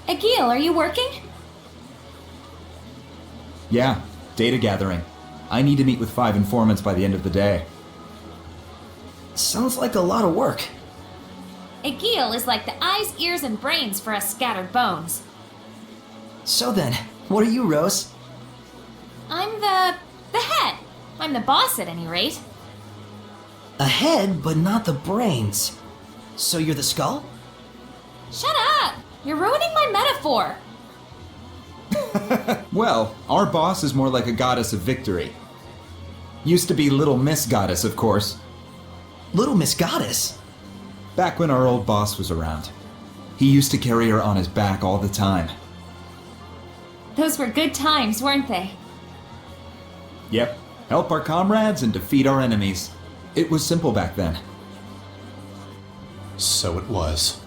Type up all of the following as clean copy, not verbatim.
Egil, are you working? Yeah, data gathering. I need to meet with 5 informants by the end of the day. Sounds like a lot of work. Egil is like the eyes, ears, and brains for us scattered bones. So then, what are you, Rose? I'm the head. I'm the boss at any rate. A head, but not the brains. So you're the skull? Shut up! You're ruining my metaphor. Well, our boss is more like a goddess of victory. Used to be Little Miss Goddess, of course. Little Miss Goddess? Back when our old boss was around. He used to carry her on his back all the time. Those were good times, weren't they? Yep, help our comrades and defeat our enemies. It was simple back then. So it was.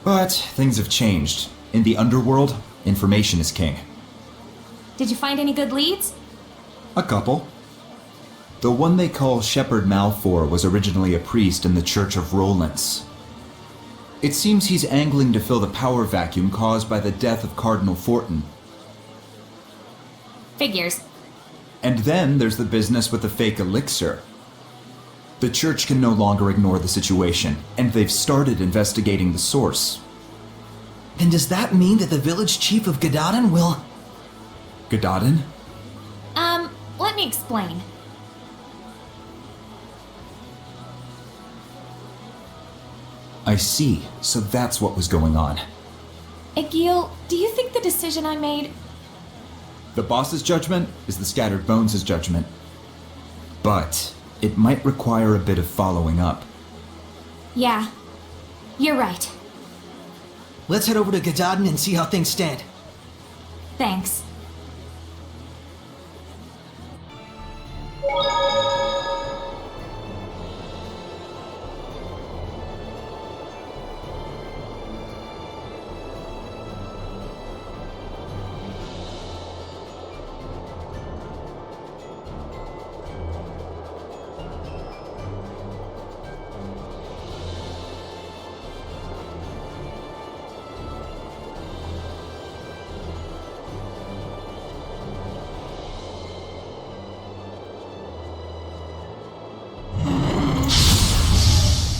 But things have changed. In the underworld, information is king. Did you find any good leads? A couple. The one they call Shepherd Malfour was originally a priest in the Church of Rowlands. It seems he's angling to fill the power vacuum caused by the death of Cardinal Fortin. Figures. And then there's the business with the fake elixir. The church can no longer ignore the situation, and they've started investigating the source. Then does that mean that the village chief of Gadaden will... Gadaden? Let me explain. I see, so that's what was going on. Egil, do you think the decision I made... The boss's judgment is the Scattered Bones' judgment. But it might require a bit of following up. Yeah, you're right. Let's head over to Gadaden and see how things stand. Thanks.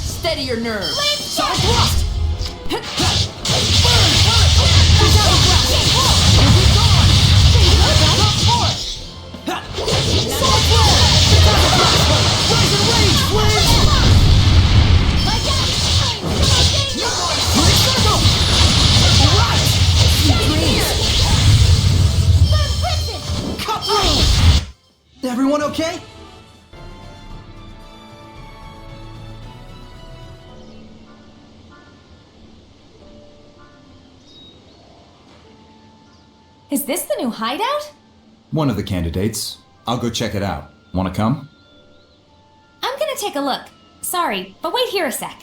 Steady your nerves. Solid thrust! Burn! Everyone okay? Is this the new hideout? One of the candidates. I'll go check it out. Wanna come? I'm gonna take a look. Sorry, but wait here a sec.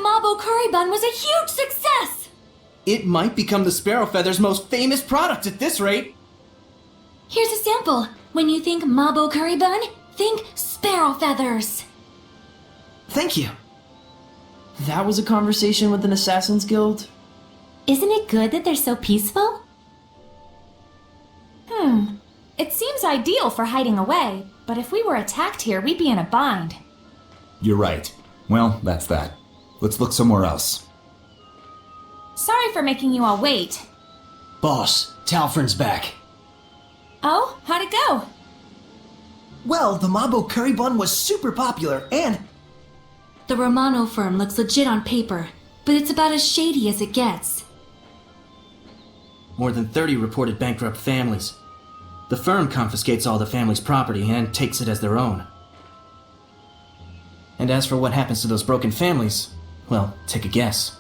Mabo curry bun was a huge success! It might become the Sparrow Feather's most famous product at this rate. Here's a sample. When you think Mabo curry bun, think sparrow feathers. Thank you. That was a conversation with an Assassin's Guild? Isn't it good that they're so peaceful? It seems ideal for hiding away, but if we were attacked here, we'd be in a bind. You're right. Well, that's that. Let's look somewhere else. Sorry for making you all wait. Boss, Talfrin's back. Oh, how'd it go? Well, the Mabo curry bun was super popular, and The Romano firm looks legit on paper, but it's about as shady as it gets. More than 30 reported bankrupt families. The firm confiscates all the family's property and takes it as their own. And as for what happens to those broken families, well, take a guess.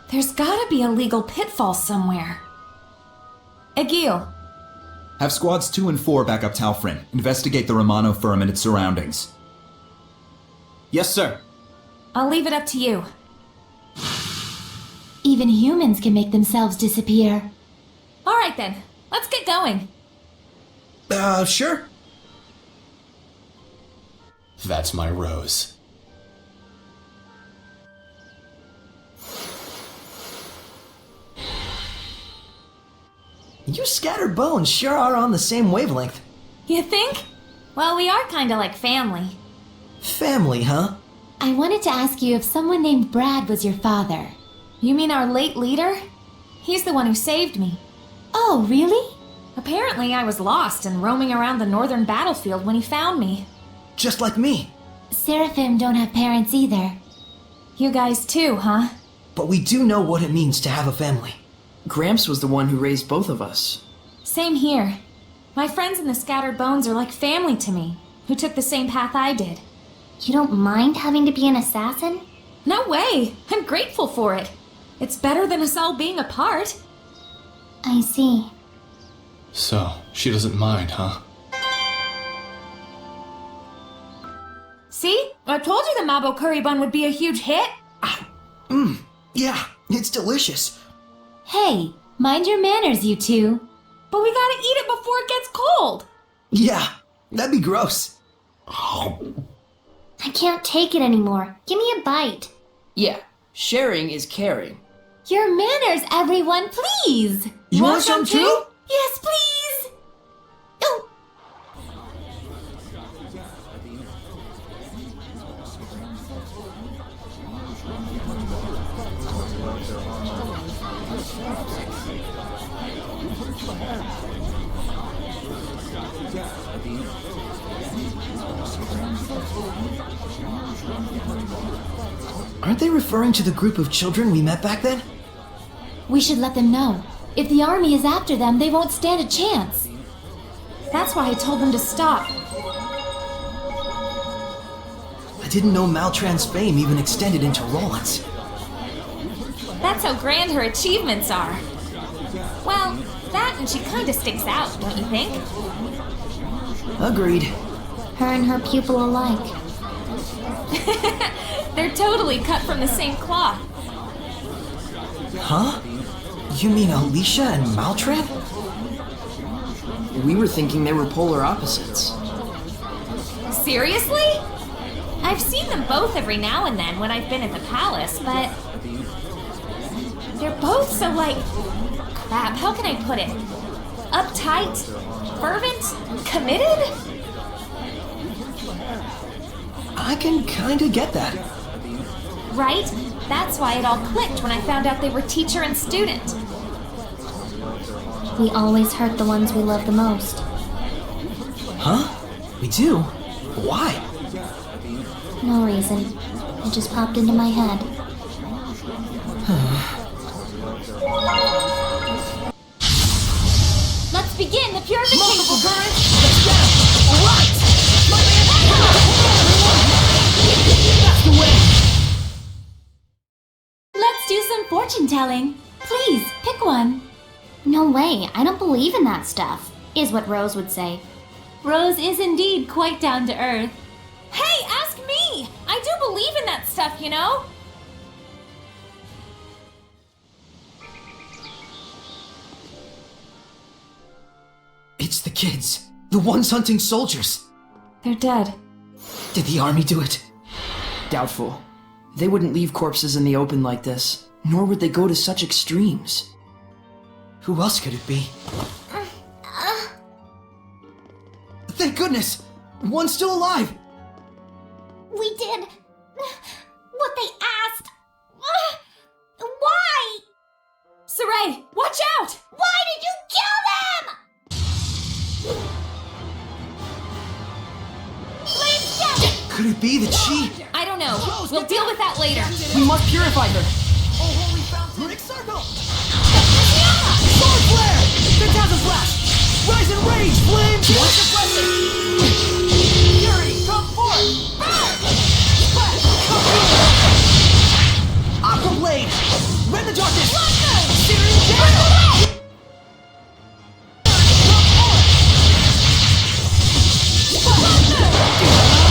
There's gotta be a legal pitfall somewhere. Egil, Have squads 2 and 4 back up Talfrin. Investigate the Romano firm and its surroundings. Yes, sir. I'll leave it up to you. Even humans can make themselves disappear. All right then, let's get going. Sure. That's my Rose. You scattered bones sure are on the same wavelength. You think? Well, we are kinda like family. Family, huh? I wanted to ask you if someone named Brad was your father. You mean our late leader? He's the one who saved me. Oh, really? Apparently, I was lost and roaming around the northern battlefield when he found me. Just like me. Seraphim don't have parents either. You guys too, huh? But we do know what it means to have a family. Gramps was the one who raised both of us. Same here. My friends in the Scattered Bones are like family to me, who took the same path I did. You don't mind having to be an assassin? No way! I'm grateful for it. It's better than us all being apart. I see. So, she doesn't mind, huh? See? I told you the Mabo curry bun would be a huge hit. Yeah, it's delicious. Hey, mind your manners, you two. But we gotta eat it before it gets cold. Yeah, that'd be gross. I can't take it anymore. Give me a bite. Yeah, sharing is caring. Your manners, everyone, please! You want some too? Yes, please! Oh! Aren't they referring to the group of children we met back then? We should let them know. If the army is after them, they won't stand a chance. That's why I told them to stop. I didn't know Maltran's fame even extended into Rollins. That's how grand her achievements are. Well, that and she kinda sticks out, don't you think? Agreed. Her and her pupil alike. They're totally cut from the same cloth. Huh? You mean Alicia and Maltran? We were thinking they were polar opposites. Seriously? I've seen them both every now and then when I've been at the palace, but they're both so like, crap, how can I put it? Uptight, fervent, committed? I can kinda get that. Right? That's why it all clicked when I found out they were teacher and student. We always hurt the ones we love the most. Huh? We do? Why? No reason. It just popped into my head. Let's begin the purification. Multiple currents! Let's get 'em! Alright! My man! That's the way! Let's do some fortune telling. Please, pick one. No way, I don't believe in that stuff, is what Rose would say. Rose is indeed quite down to earth. Hey, ask me! I do don't believe in that stuff, you know? It's the kids. The ones hunting soldiers. They're dead. Did the army do it? Doubtful. They wouldn't leave corpses in the open like this, nor would they go to such extremes. Who else could it be? Thank goodness! One's still alive! We did what they asked. Why? Saray, watch out! Why did you kill them? Blade's dead. Could it be that she... I don't know. We'll deal with that later. We must purify her. Oh, holy fountain! Runic circle! Sword flare! Phantasm flash! Rise and rage, flames! What's the blessing? Fury, come forth! Burn! Splash! Come here! Aqua blade! Rend the darkness! Searing down! Come forth!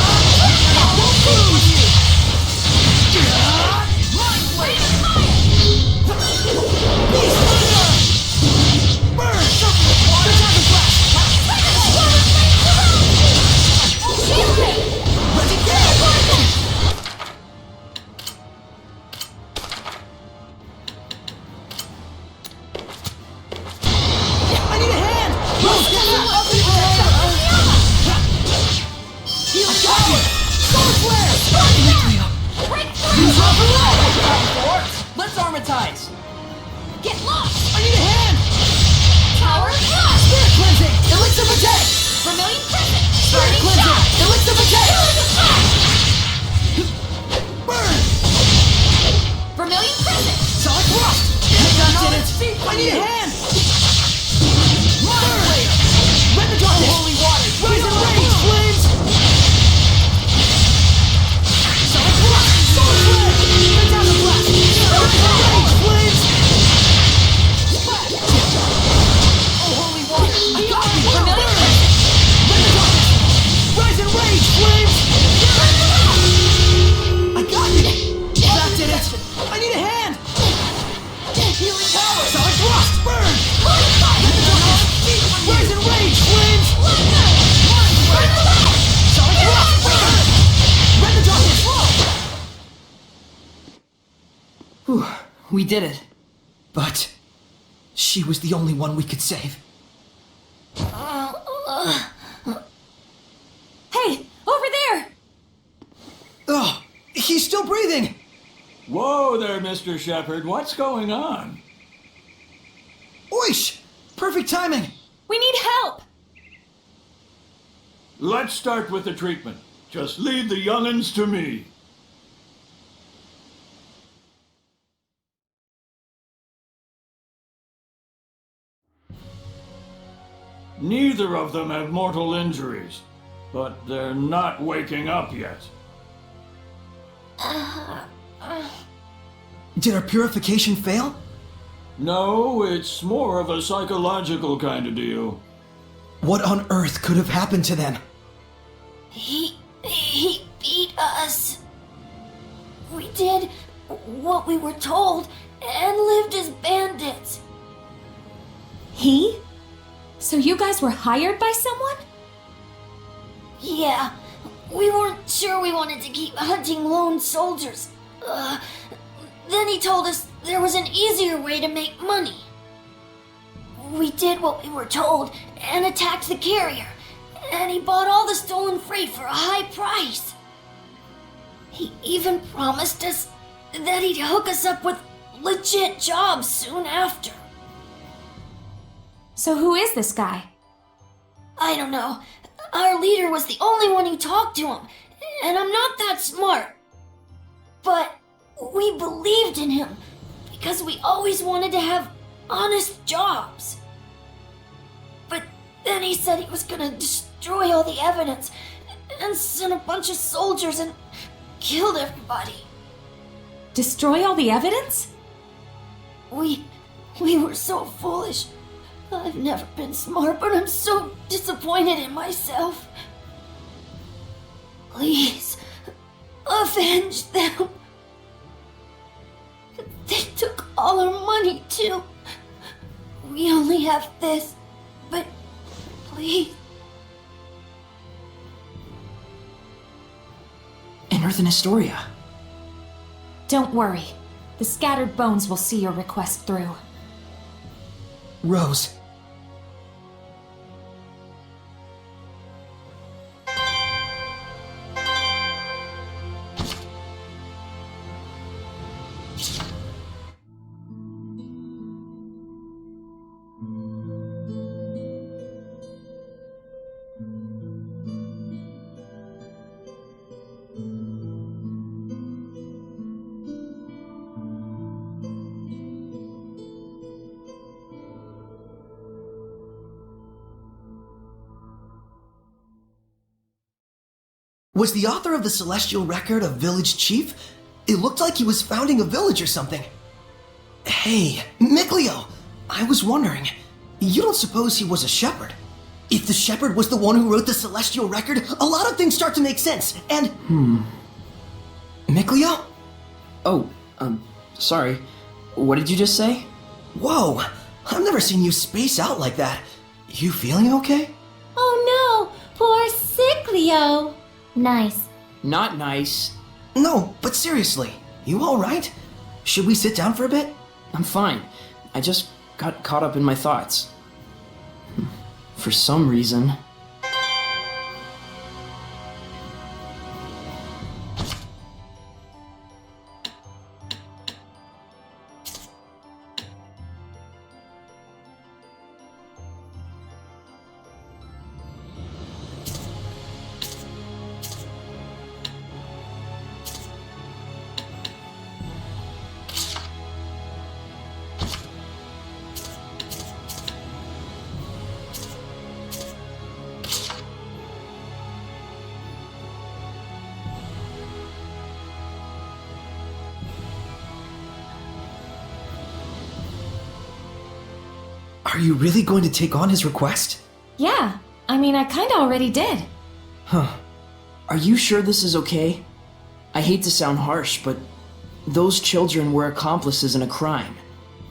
I won't lose you! Mind blade! Beast thunder! Burn! Phantasm flash! Ready, go! I need a hand! Rose, get up and heal power! Sword flare! Use up and low! Let's armatize. Get lost! I need a hand! Tower of Frost! Spirit cleansing! Elixir of attack! Vermilion Crescent! Spirit Burning cleansing! Shot! Elixir of attack! Pillars of Frost! Burn! Vermilion Crescent! Solid frost! That did it! I need a hand! Mind blade! Rend the darkness! Holy water! Rise and rage, flames! Solid frost! Sword flare! Phantasm blast! Rise and rage, flames! Splash! Oh, holy water! I got you! Vermilion Burn! Crescent! Rend the darkness! Rise and rage, flames! I got you! That did it! I need a hand! Healing power! Solid frost! Burn! Rend the darkness! Rise and rage, flames! Solid frost! Burn! Rend the darkness! Whew, we did it. But she was the only one we could save. Hey, over there! Oh, he's still breathing! Whoa there, Mr. Shepard. What's going on? Oish! Perfect timing! We need help! Let's start with the treatment. Just leave the young'uns to me. Neither of them have mortal injuries, but they're not waking up yet. Did our purification fail? No, it's more of a psychological kind of deal. What on earth could have happened to them? He beat us. We did what we were told and lived as bandits. He? So you guys were hired by someone? Yeah, we weren't sure we wanted to keep hunting lone soldiers. Then he told us there was an easier way to make money. We did what we were told and attacked the carrier, and he bought all the stolen freight for a high price. He even promised us that he'd hook us up with legit jobs soon after. So who is this guy? I don't know. Our leader was the only one who talked to him, and I'm not that smart. But we believed in him because we always wanted to have honest jobs. But then he said he was gonna destroy all the evidence and sent a bunch of soldiers and killed everybody. Destroy all the evidence? We were so foolish. I've never been smart, but I'm so disappointed in myself. Please, avenge them. They took all our money, too. We only have this, but please. And Earth and Historia. Don't worry. The scattered bones will see your request through. Rose. Was the author of the Celestial Record a village chief? It looked like he was founding a village or something. Hey, Mikleo! I was wondering, you don't suppose he was a shepherd? If the shepherd was the one who wrote the Celestial Record, a lot of things start to make sense, and... Mikleo? Oh, sorry. What did you just say? Whoa, I've never seen you space out like that. You feeling okay? Oh no! Poor Sickleo! Nice. Not nice. No, but seriously, you alright? Should we sit down for a bit? I'm fine. I just got caught up in my thoughts. For some reason. Are you really going to take on his request? Yeah, I mean, I kinda already did. Are you sure this is okay? I hate to sound harsh, but those children were accomplices in a crime.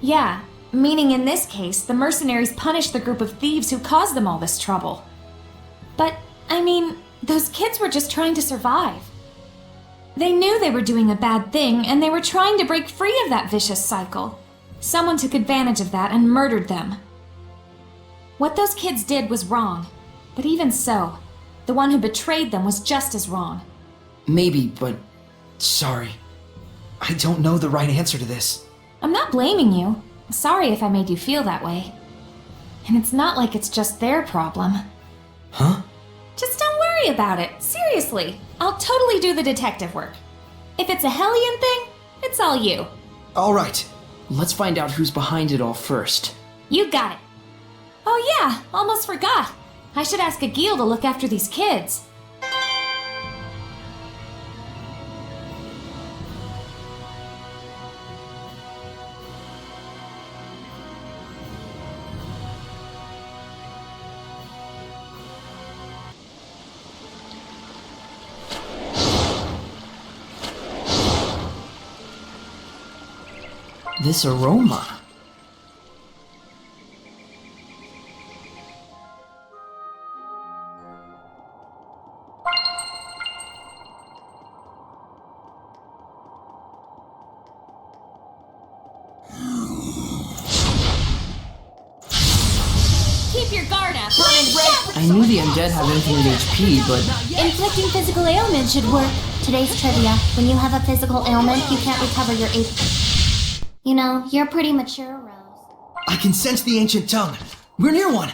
Yeah, meaning in this case, the mercenaries punished the group of thieves who caused them all this trouble. But, I mean, those kids were just trying to survive. They knew they were doing a bad thing, and they were trying to break free of that vicious cycle. Someone took advantage of that and murdered them. What those kids did was wrong, but even so, the one who betrayed them was just as wrong. Maybe, but Sorry. I don't know the right answer to this. I'm not blaming you. Sorry if I made you feel that way. And it's not like it's just their problem. Huh? Just don't worry about it. Seriously, I'll totally do the detective work. If it's a Hellion thing, it's all you. Alright. let's find out who's behind it all first. You got it. Oh yeah, almost forgot. I should ask Agil to look after these kids. This aroma. Keep your guard up. I knew the undead have infinite HP, but Inflicting physical ailments should work. Today's trivia. When you have a physical ailment, you can't recover your HP. You know, you're pretty mature, Rose. I can sense the ancient tongue. We're near one.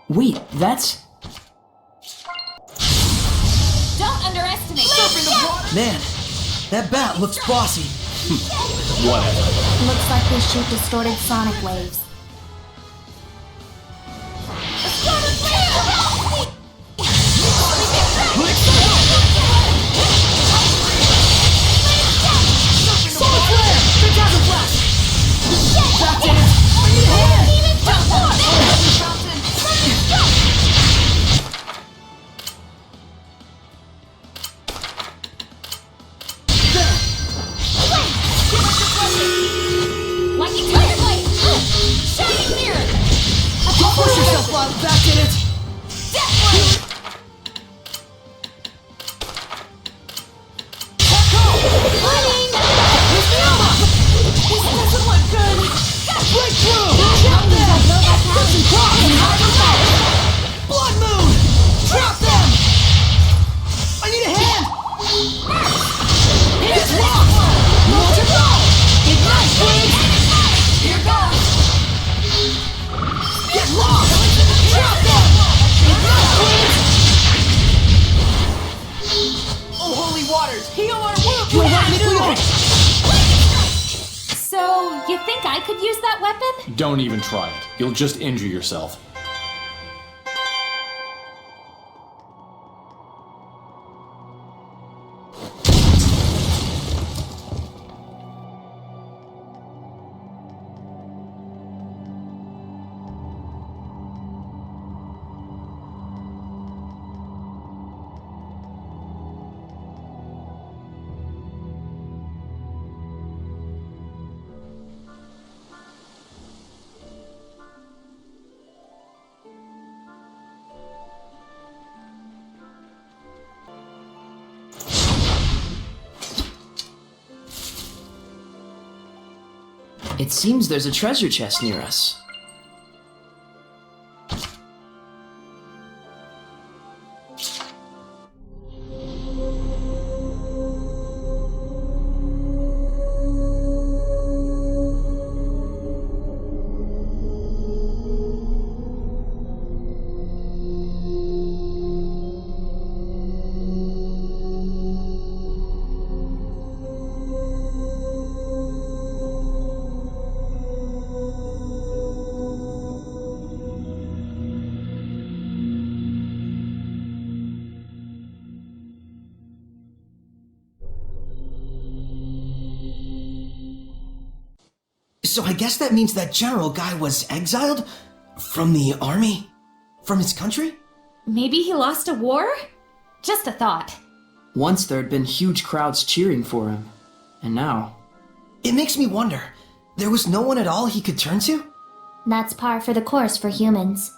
wait, that's... Don't underestimate it. Man, that bat looks bossy. Whatever. Looks like we shoot distorted sonic waves. Well, that did it! Deathblade! Lightning! Here's the Alma! This doesn't look good. Breakthrough! Trap them! Crimson Cross and Hyper Blood Moon! Trap them! I need a hand! It's locked! Molten Ball! Ignite, please! Here goes. Get lost! Trap them! Ignite, please! Oh, holy waters! Heal our wounds! Wait, let me do it! So, you think I could use that weapon? Don't even try it. You'll just injure yourself. It seems there's a treasure chest near us. So I guess that means that general guy was exiled? From the army? From his country? Maybe he lost a war? Just a thought. Once there had been huge crowds cheering for him, and now... It makes me wonder, there was no one at all he could turn to? That's par for the course for humans.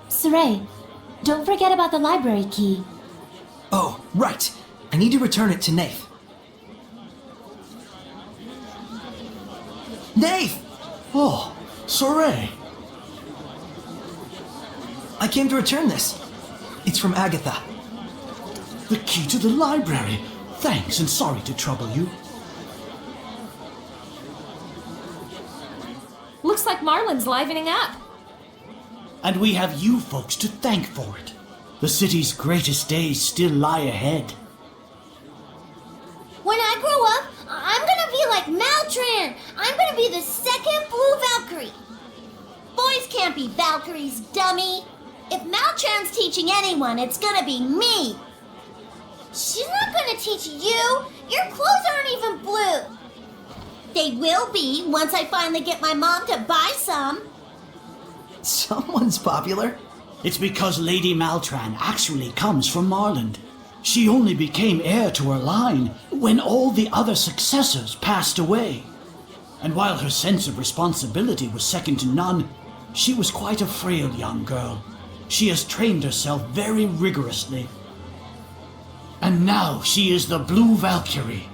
Saray, don't forget about the library key. Oh, right. I need to return it to Nath. Nath! Oh, Soray. I came to return this. It's from Agatha. The key to the library. Thanks, and sorry to trouble you. Looks like Marlin's livening up. And we have you folks to thank for it. The city's greatest days still lie ahead. When I grow up, I'm gonna be like Maltran. I'm gonna be the second Blue Valkyrie. Boys can't be Valkyries, dummy. If Maltran's teaching anyone, it's gonna be me. She's not gonna teach you. Your clothes aren't even blue. They will be once I finally get my mom to buy some. Someone's popular. It's because Lady Maltran actually comes from Marland. She only became heir to her line when all the other successors passed away. And while her sense of responsibility was second to none, she was quite a frail young girl. She has trained herself very rigorously. And now she is the Blue Valkyrie.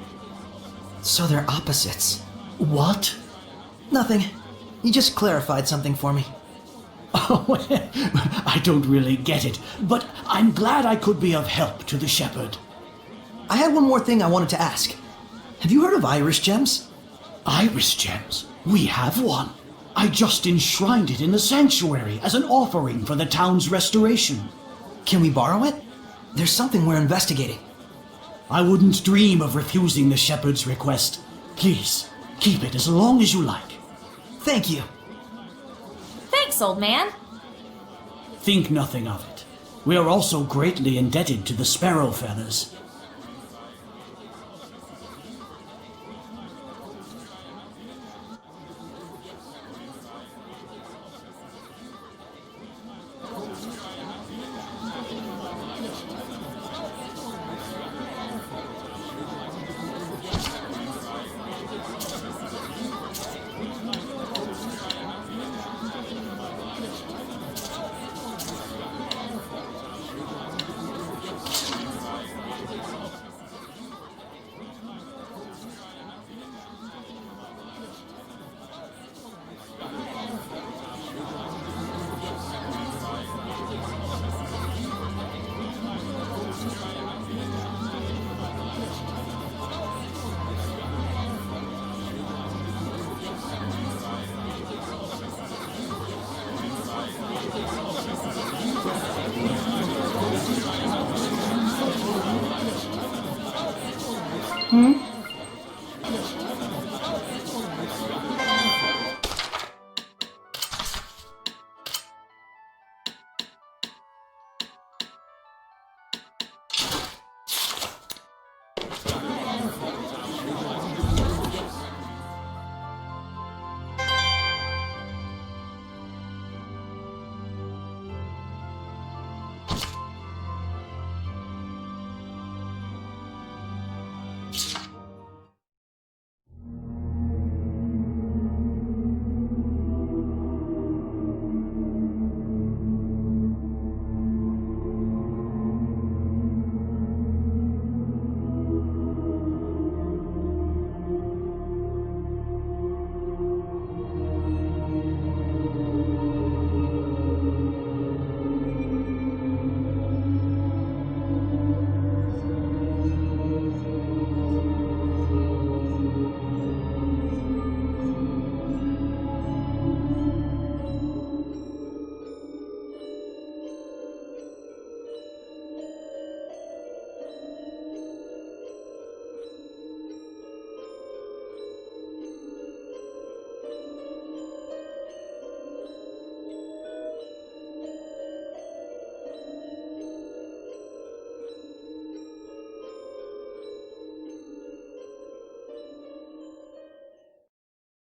So they're opposites. What? Nothing. You just clarified something for me. Oh, I don't really get it, but I'm glad I could be of help to the shepherd. I had one more thing I wanted to ask. Have you heard of Irish gems? Irish gems? We have one. I just enshrined it in the sanctuary as an offering for the town's restoration. Can we borrow it? There's something we're investigating. I wouldn't dream of refusing the shepherd's request. Please, keep it as long as you like. Thank you. Thanks, old man. Think nothing of it. We are also greatly indebted to the Sparrow Feathers.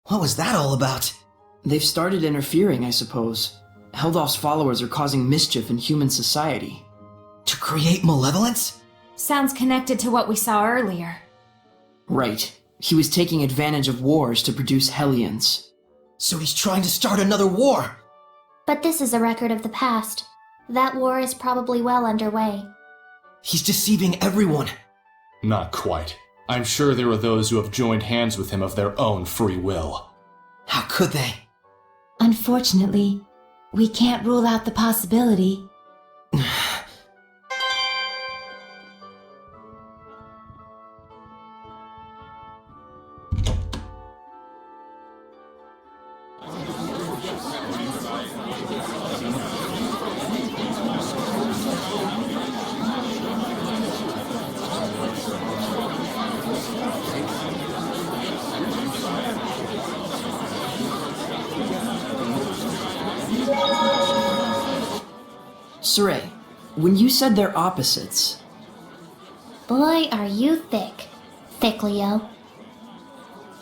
What was that all about? They've started interfering, I suppose. Heldolf's followers are causing mischief in human society. To create malevolence? Sounds connected to what we saw earlier. Right. He was taking advantage of wars to produce Hellions. So he's trying to start another war! But this is a record of the past. That war is probably well underway. He's deceiving everyone. Not quite. I'm sure there are those who have joined hands with him of their own free will. How could they? Unfortunately, we can't rule out the possibility. Saray, when you said they're opposites... Boy, are you thick. Thick, Leo.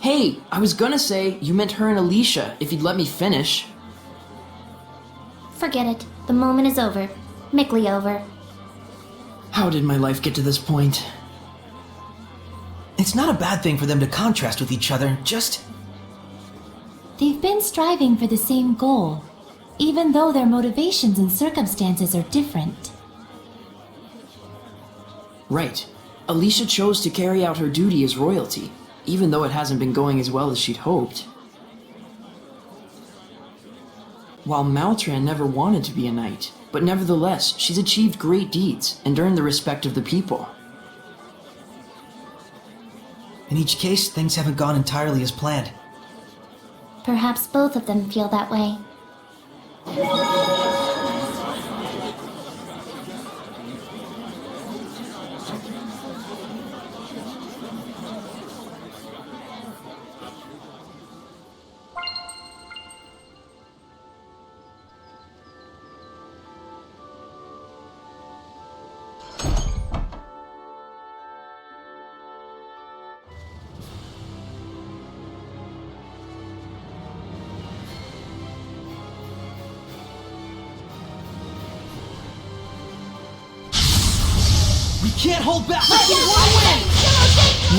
Hey, I was gonna say you meant her and Alicia, if you'd let me finish. Forget it. The moment is over. Mickly over. How did my life get to this point? It's not a bad thing for them to contrast with each other, just... They've been striving for the same goal, even though their motivations and circumstances are different. Right. Alicia chose to carry out her duty as royalty, even though it hasn't been going as well as she'd hoped. While Maltran never wanted to be a knight, but nevertheless, she's achieved great deeds and earned the respect of the people. In each case, things haven't gone entirely as planned. Perhaps both of them feel that way. Can't hold back! Let's get one win!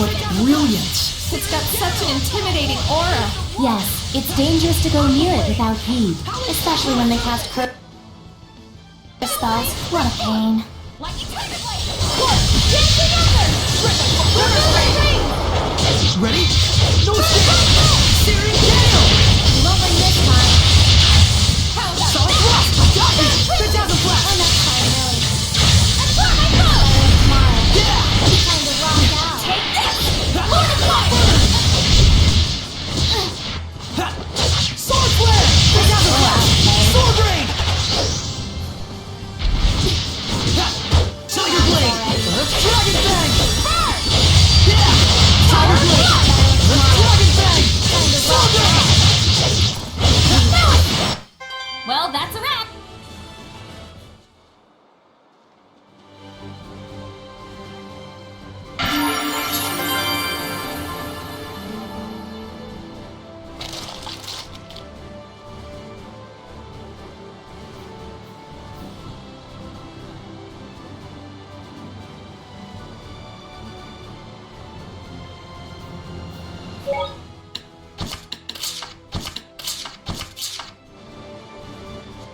What brilliance! It's got such an intimidating aura. Yes, it's dangerous to go near it without heed, especially when they cast spells. What a pain. Ready? No escape! Searing gale! You won't win this time. Solid blast! Got you! 10,000 flash! Or next time, really. Better win tomorrow. Yeah! Kinda rocked out. Take this! Mortify! Sword flare! 10,000 flash! Sword rain! Tiger blade! Dragon fang! Yeah! Tiger blade! Dragon fang! Sword rain! Well, that's a wrap.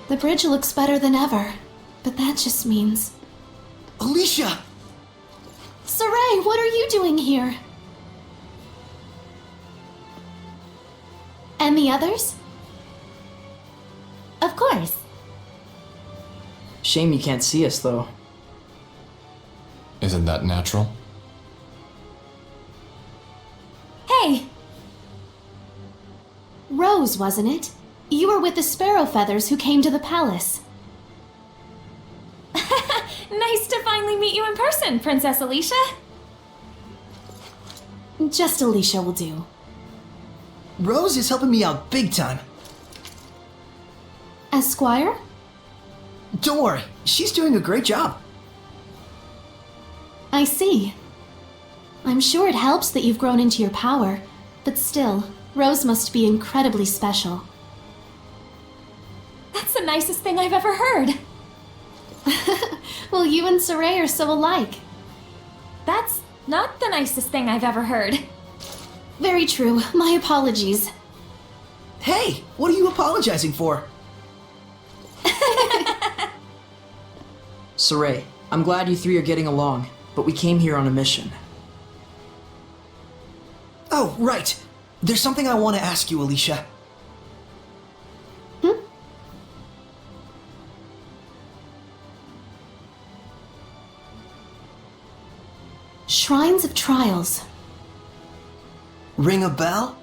The bridge looks better than ever, but that just means... Alicia! Saray, what are you doing here? And the others? Of course. Shame you can't see us, though. Isn't that natural? Hey, Rose, wasn't it? You were with the sparrow feathers who came to the palace. nice to finally meet you in person, Princess Alicia. Just Alicia will do. Rose is helping me out big time. Esquire? Don't worry, she's doing a great job. I see. I'm sure it helps that you've grown into your power, but still, Rose must be incredibly special. That's the nicest thing I've ever heard. Well, you and Saray are so alike. That's not the nicest thing I've ever heard. Very true. My apologies. Hey, what are you apologizing for? Saray, I'm glad you three are getting along, but we came here on a mission. Oh, right. There's something I want to ask you, Alicia. Shrines of Trials. Ring a bell?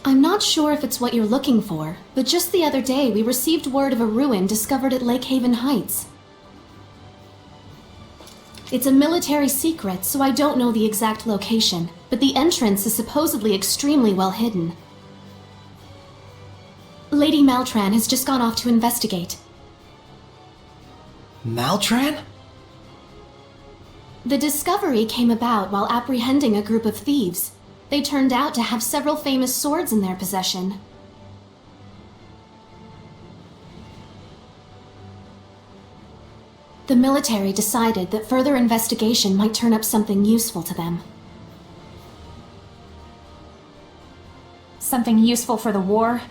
I'm not sure if it's what you're looking for, but just the other day we received word of a ruin discovered at Lake Haven Heights. It's a military secret, so I don't know the exact location, but the entrance is supposedly extremely well hidden. Lady Maltran has just gone off to investigate. Maltran? The discovery came about while apprehending a group of thieves. They turned out to have several famous swords in their possession. The military decided that further investigation might turn up something useful to them. Something useful for the war?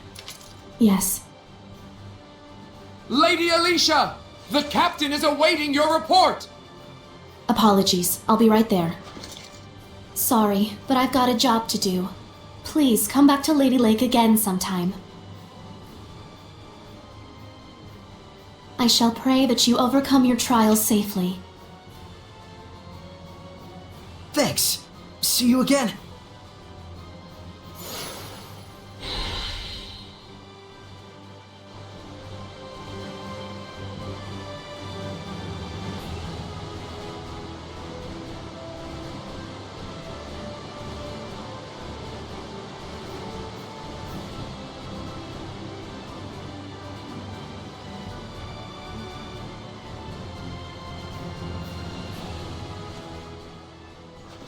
Yes. Lady Alicia! The captain is awaiting your report! Apologies. I'll be right there. Sorry, but I've got a job to do. Please come back to Lady Lake again sometime. I shall pray that you overcome your trials safely. Thanks. See you again.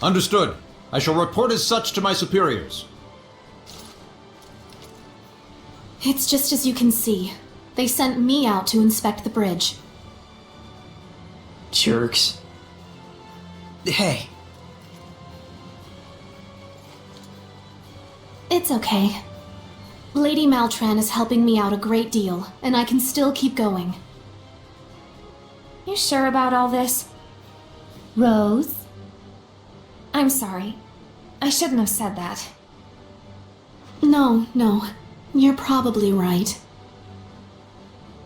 Understood. I shall report as such to my superiors. It's just as you can see. They sent me out to inspect the bridge. Jerks. Hey. It's okay. Lady Maltran is helping me out a great deal, and I can still keep going. You sure about all this? Rose? I'm sorry. I shouldn't have said that. No, you're probably right.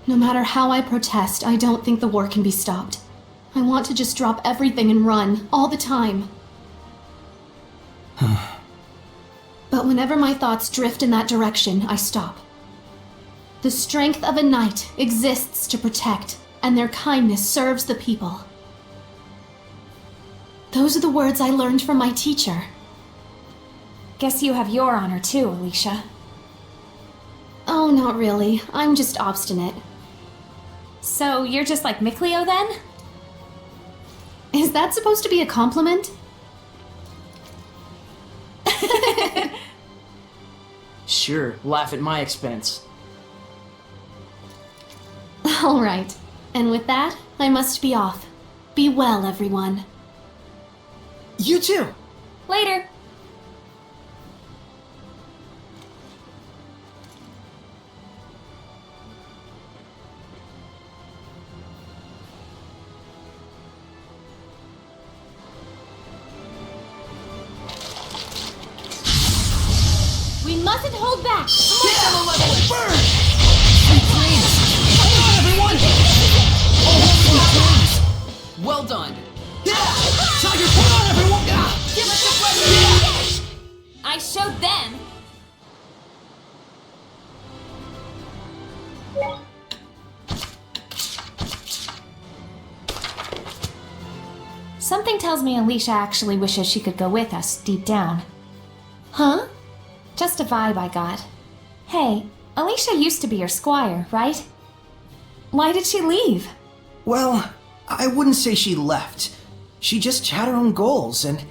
No matter how I protest, I don't think the war can be stopped. I want to just drop everything and run, all the time. But whenever my thoughts drift in that direction, I stop. The strength of a knight exists to protect, and their kindness serves the people. Those are the words I learned from my teacher. Guess you have your honor too, Alicia. Oh, not really. I'm just obstinate. So you're just like Mikleo then? Is that supposed to be a compliment? Sure, laugh at my expense. All right. And with that, I must be off. Be well, everyone. You too! Later. We mustn't hold back! Burn! Sweet flames! Come on, everyone! Oh, sweet flames! Well done! Tiger, come on, everyone! Give us a flame! I showed them. Something tells me Alicia actually wishes she could go with us, deep down. Huh? Just a vibe I got. Hey, Alicia used to be your squire, right? Why did she leave? Well, I wouldn't say she left. She just had her own goals, and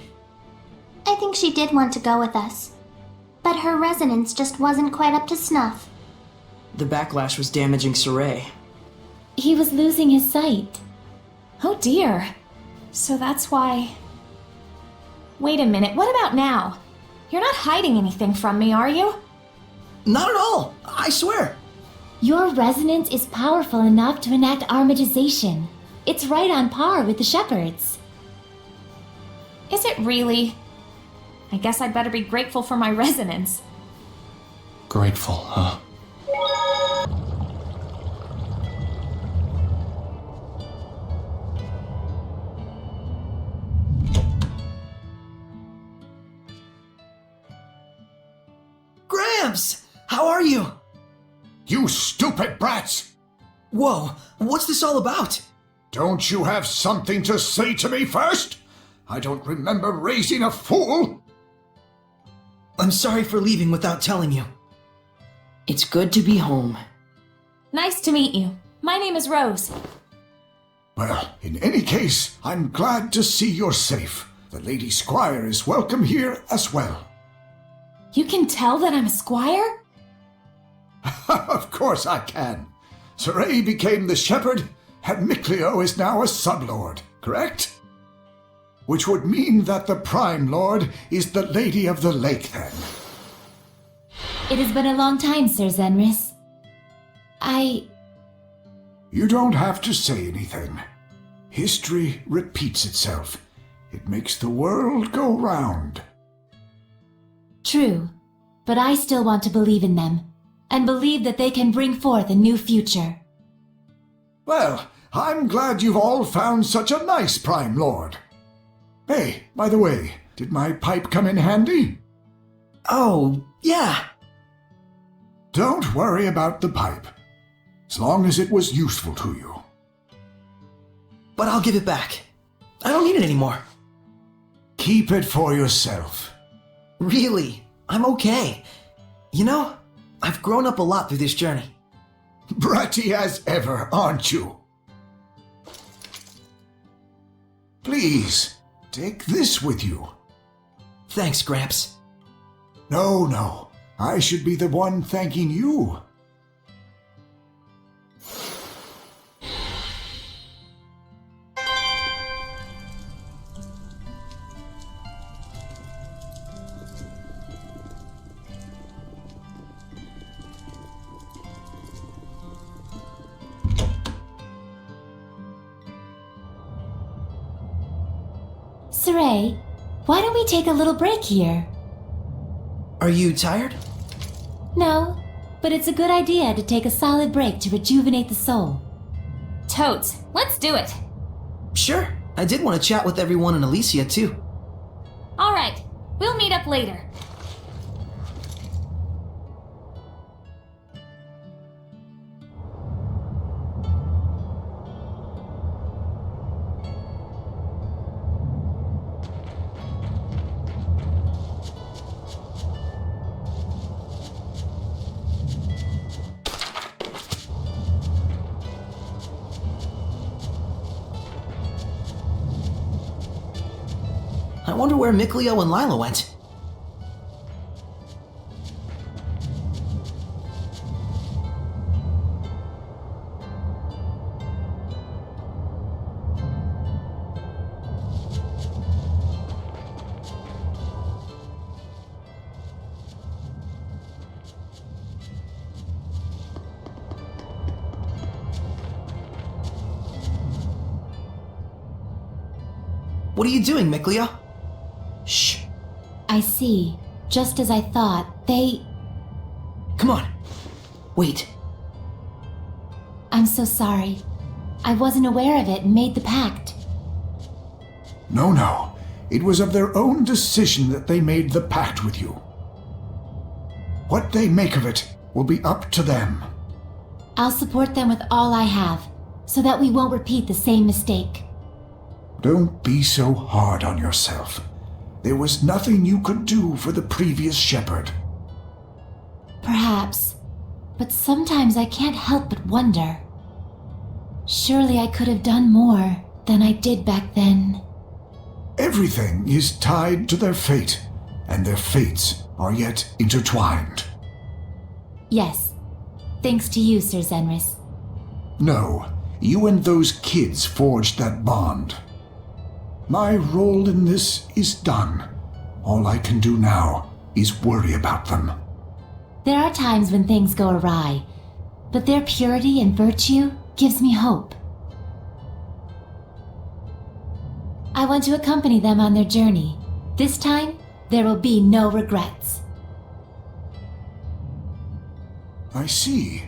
I think she did want to go with us. But her resonance just wasn't quite up to snuff. the backlash was damaging Saray. He was losing his sight. Oh dear. So that's why... Wait a minute, what about now? You're not hiding anything from me, are you? Not at all, I swear. Your resonance is powerful enough to enact armatization. It's right on par with the Shepherds. Is it really? I guess I'd better be grateful for my resonance. Grateful, huh? Gramps! How are you? You stupid brats! Whoa, what's this all about? Don't you have something to say to me first? I don't remember raising a fool! I'm sorry for leaving without telling you. It's good to be home. Nice to meet you. My name is Rose. Well, in any case, I'm glad to see you're safe. The Lady Squire is welcome here as well. You can tell that I'm a squire? Of course I can. Saray became the shepherd, and Mikleo is now a sublord, correct? Which would mean that the Prime Lord is the Lady of the Lake, then. It has been a long time, Sir Zenris. You don't have to say anything. History repeats itself. It makes the world go round. True, but I still want to believe in them, and believe that they can bring forth a new future. Well, I'm glad you've all found such a nice Prime Lord. Hey, by the way, did my pipe come in handy? Oh, yeah. Don't worry about the pipe, as long as it was useful to you. But I'll give it back. I don't need it anymore. Keep it for yourself. Really, I'm okay. You know, I've grown up a lot through this journey. Bratty as ever, aren't you? Please, take this with you. Thanks, Gramps. No, I should be the one thanking you. Saray, why don't we take a little break here? Are you tired? No, but it's a good idea to take a solid break to rejuvenate the soul. Totes, let's do it. Sure. I did want to chat with everyone in Elysia, too. All right, we'll meet up later. I wonder where Mikleo and Lila went. What are you doing, Mikleo? Shh. I see. Just as I thought, they... Come on. Wait. I'm so sorry. I wasn't aware of it and made the pact. No. It was of their own decision that they made the pact with you. What they make of it will be up to them. I'll support them with all I have, so that we won't repeat the same mistake. Don't be so hard on yourself. There was nothing you could do for the previous shepherd. Perhaps, but sometimes I can't help but wonder. Surely I could have done more than I did back then. Everything is tied to their fate, and their fates are yet intertwined. Yes, thanks to you, Sir Zenris. No, you and those kids forged that bond. My role in this is done. All I can do now is worry about them. There are times when things go awry, but their purity and virtue gives me hope. I want to accompany them on their journey. This time, there will be no regrets. I see.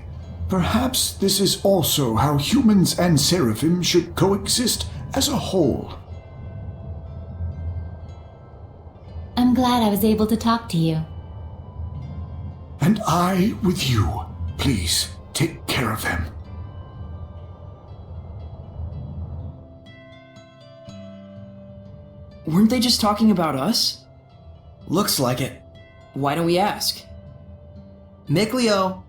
Perhaps this is also how humans and seraphim should coexist as a whole. I'm glad I was able to talk to you. And I with you. Please, take care of them. Weren't they just talking about us? Looks like it. Why don't we ask? Mikleo!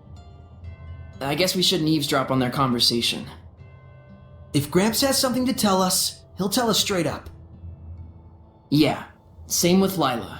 I guess we shouldn't eavesdrop on their conversation. If Gramps has something to tell us, he'll tell us straight up. Yeah, same with Lila.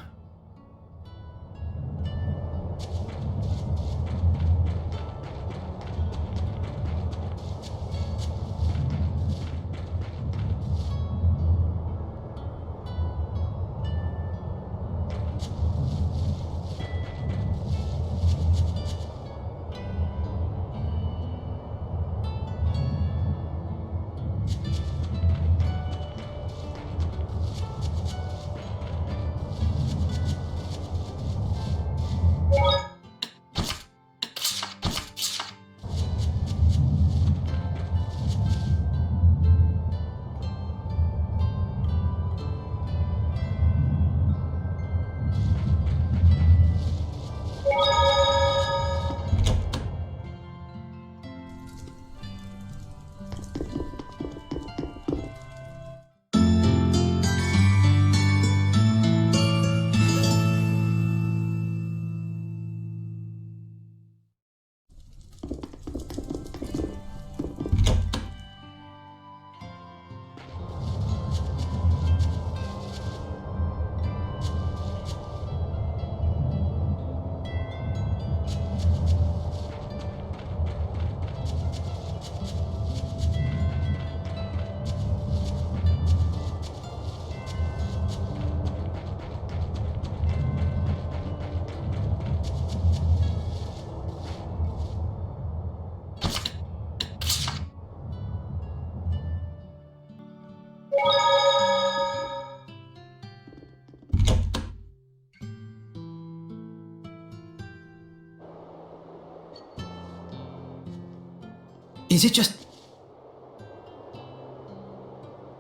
Is it just...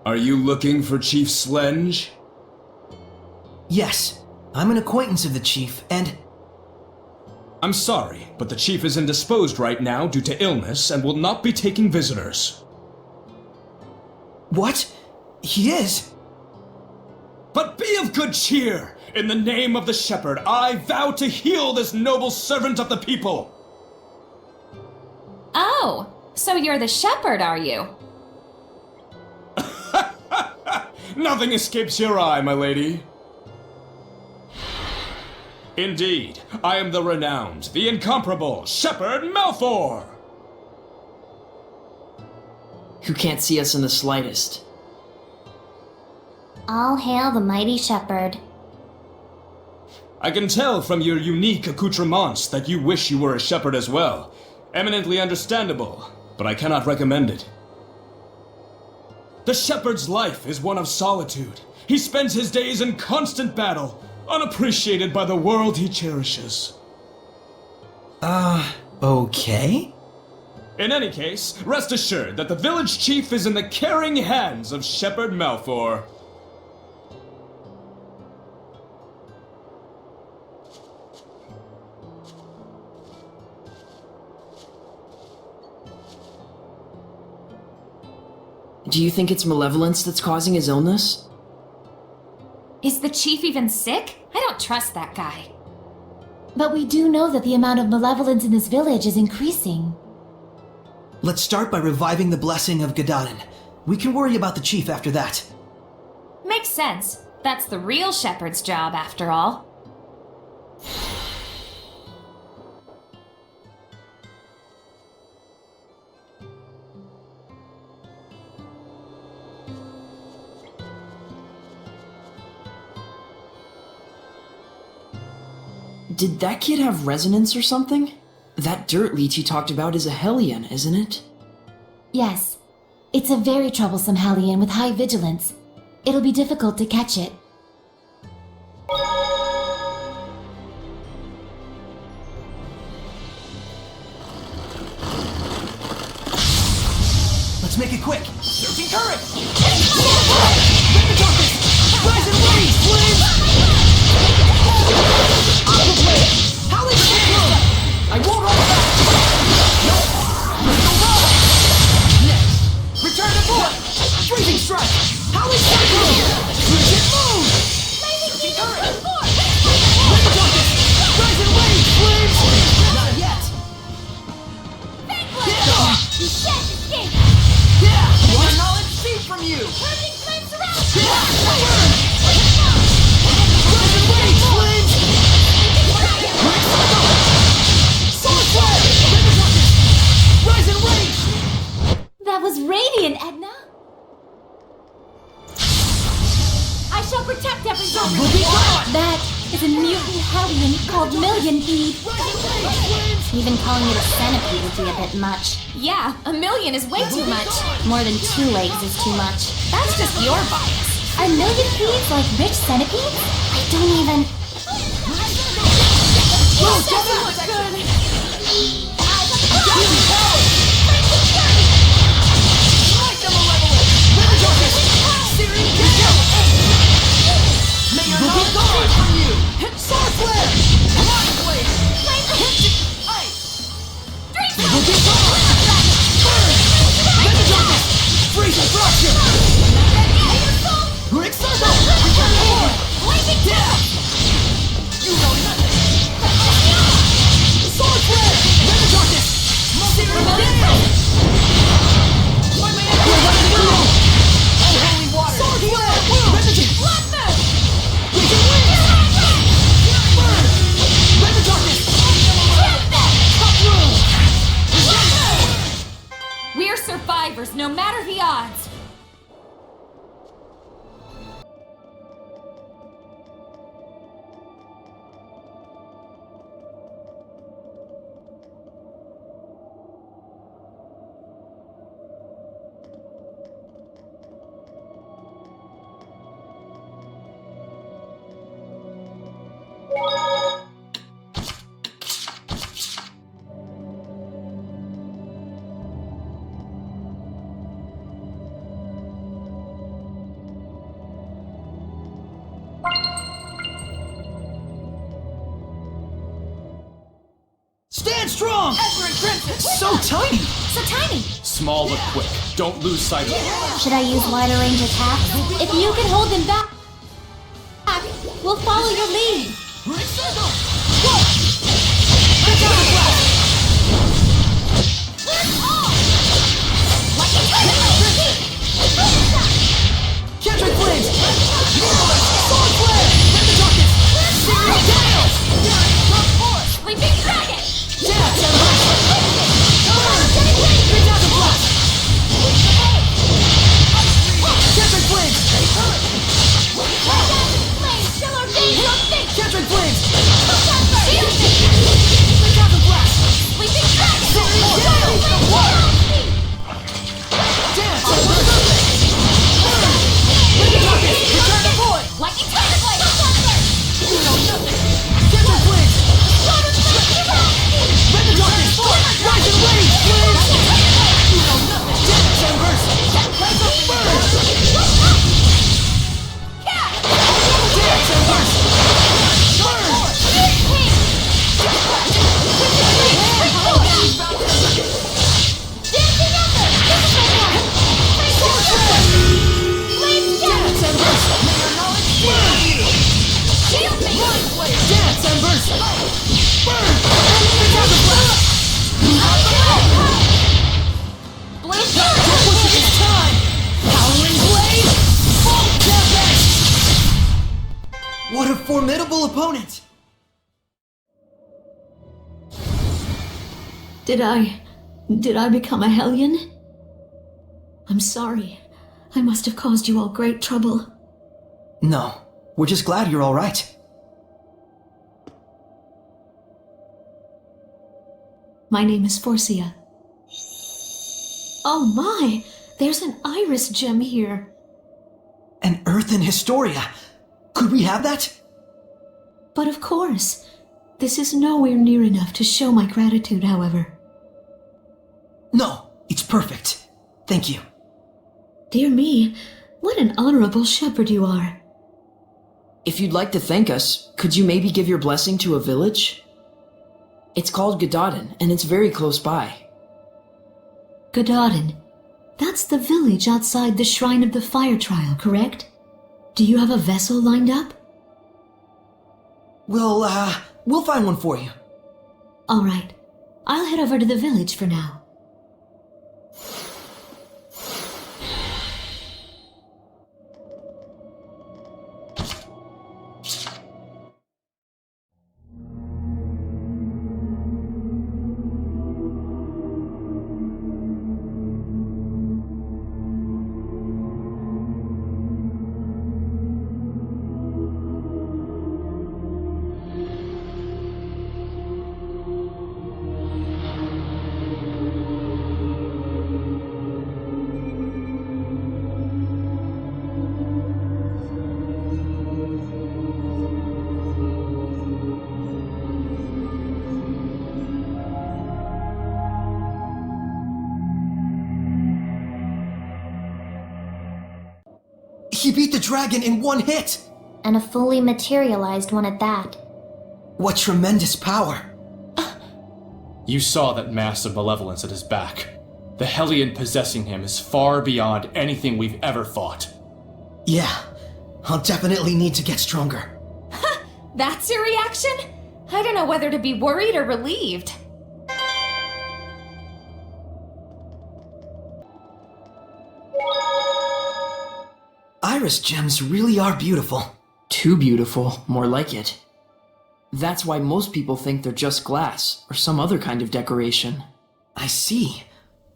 Are you looking for Chief Slenge? Yes. I'm an acquaintance of the Chief, and... I'm sorry, but the Chief is indisposed right now due to illness and will not be taking visitors. What? He is? But be of good cheer! In the name of the Shepherd, I vow to heal this noble servant of the people! Oh, so you're the shepherd, are you? Nothing escapes your eye, my lady. Indeed, I am the renowned, the incomparable Shepherd Malfour! Who can't see us in the slightest. All hail the mighty shepherd. I can tell from your unique accoutrements that you wish you were a shepherd as well. Eminently understandable, but I cannot recommend it. The shepherd's life is one of solitude. He spends his days in constant battle, unappreciated by the world he cherishes. Okay? In any case, rest assured that the village chief is in the caring hands of Shepherd Malfour. Do you think it's malevolence that's causing his illness? Is the chief even sick? I don't trust that guy. But we do know that the amount of malevolence in this village is increasing. Let's start by reviving the blessing of Gadarin. We can worry about the chief after that. Makes sense. That's the real shepherd's job, after all. Did that kid have resonance or something? That dirt leech he talked about is a Hellion, isn't it? Yes. It's a very troublesome Hellion with high vigilance. It'll be difficult to catch it. Let's make it quick! Surging current! Let the darkness! Rise and rage, flames! Aqua blade! Howling Cyclone! I won't hold back! Nope! Crystal roll! Next! Return to void! Freezing strike! Howling Cyclone! Frigid moon! Surging current! Let the darkness! Rise and rage, flames! Not yet! You shan't escape! Yeah! More knowledge seed from you! Purging flames around! Rise and rage, flames! Solar flare! Let the darkness! Rise and rage! That was radiant, Edna! I shall protect everyone! That is a mutant Hellion called Millionpeed. Even calling it a centipede would be a bit much. Yeah, 1,000,000 is way too much. More than 2 legs is too much. That's just your bias. Are millipedes like rich centipedes? I don't even... Whoa, that was good! Strike the malevolent! Let the darkness! Searing kill! May your knowledge seed from you! Solar flare! Mind blade! Ice! Will be gone! Burn! Let the darkness! Freezing fracture! Runic circle! Return to void! Blazing death! Stand strong! Ezra and Crimson! So tiny! So tiny! Small but quick. Don't lose sight of them. Should I use wider range attacks? If you can hold them back, we'll follow your lead. Ring circle! What? Catch out the blast! Catching flames! Sword flare! Rip the darkness! Serial gales! Come forth! Sleeping dragon! Jabs and rush! Big thousand blast! Catching flames! Catching flames! Big thousand blast! Sleeping dragon! Serial gales! Dance and rush! Rip the darkness! Return to void! Lightning Thunderblade! You know nothing! Catching flames! Rip the darkness! Rise and rage! Flames! You know nothing! Dance and burst! Burn! Dance and burst! Burn! Dance and burst! May your knowledge burn! Dance and burst! Burn! Big out the blast! It's time! Howling blade! Full tempest! What a formidable opponent! Did I become a hellion? I'm sorry. I must have caused you all great trouble. No, we're just glad you're all right. My name is Forcia. Oh my! There's an iris gem here. An Earthen Historia. Could we have that? But of course. This is nowhere near enough to show my gratitude, however. No, it's perfect. Thank you. Dear me, what an honorable shepherd you are. If you'd like to thank us, could you maybe give your blessing to a village? It's called Gododin, and it's very close by. Gododin. That's the village outside the Shrine of the Fire Trial, correct? Do you have a vessel lined up? We'll find one for you. All right. I'll head over to the village for now. He beat the dragon in one hit! And a fully materialized one at that. What tremendous power! You saw that mass of malevolence at his back. The Hellion possessing him is far beyond anything we've ever fought. Yeah, I'll definitely need to get stronger. That's your reaction? I don't know whether to be worried or relieved. Iris gems really are beautiful. Too beautiful, more like it. That's why most people think they're just glass, or some other kind of decoration. I see.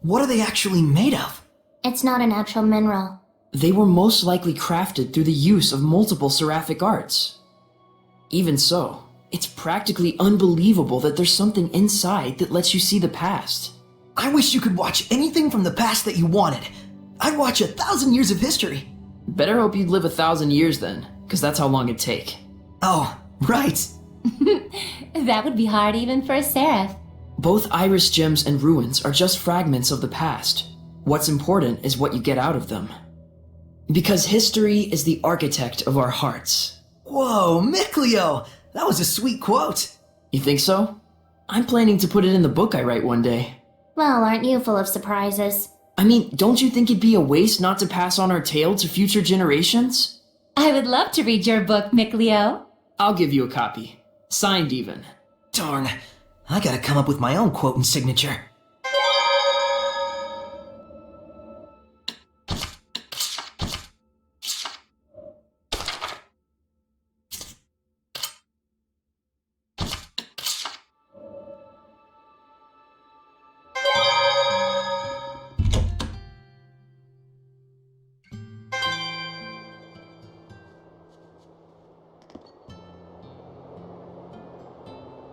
What are they actually made of? It's not a natural mineral. They were most likely crafted through the use of multiple seraphic arts. Even so, it's practically unbelievable that there's something inside that lets you see the past. I wish you could watch anything from the past that you wanted. I'd watch 1,000 years of history. Better hope you'd live 1,000 years then, because that's how long it'd take. Oh, right. That would be hard even for a seraph. Both iris gems and ruins are just fragments of the past. What's important is what you get out of them. Because history is the architect of our hearts. Whoa, Mikleo! That was a sweet quote. You think so? I'm planning to put it in the book I write one day. Well, aren't you full of surprises? I mean, don't you think it'd be a waste not to pass on our tale to future generations? I would love to read your book, Mickleo. I'll give you a copy. Signed even. Darn, I gotta come up with my own quote and signature.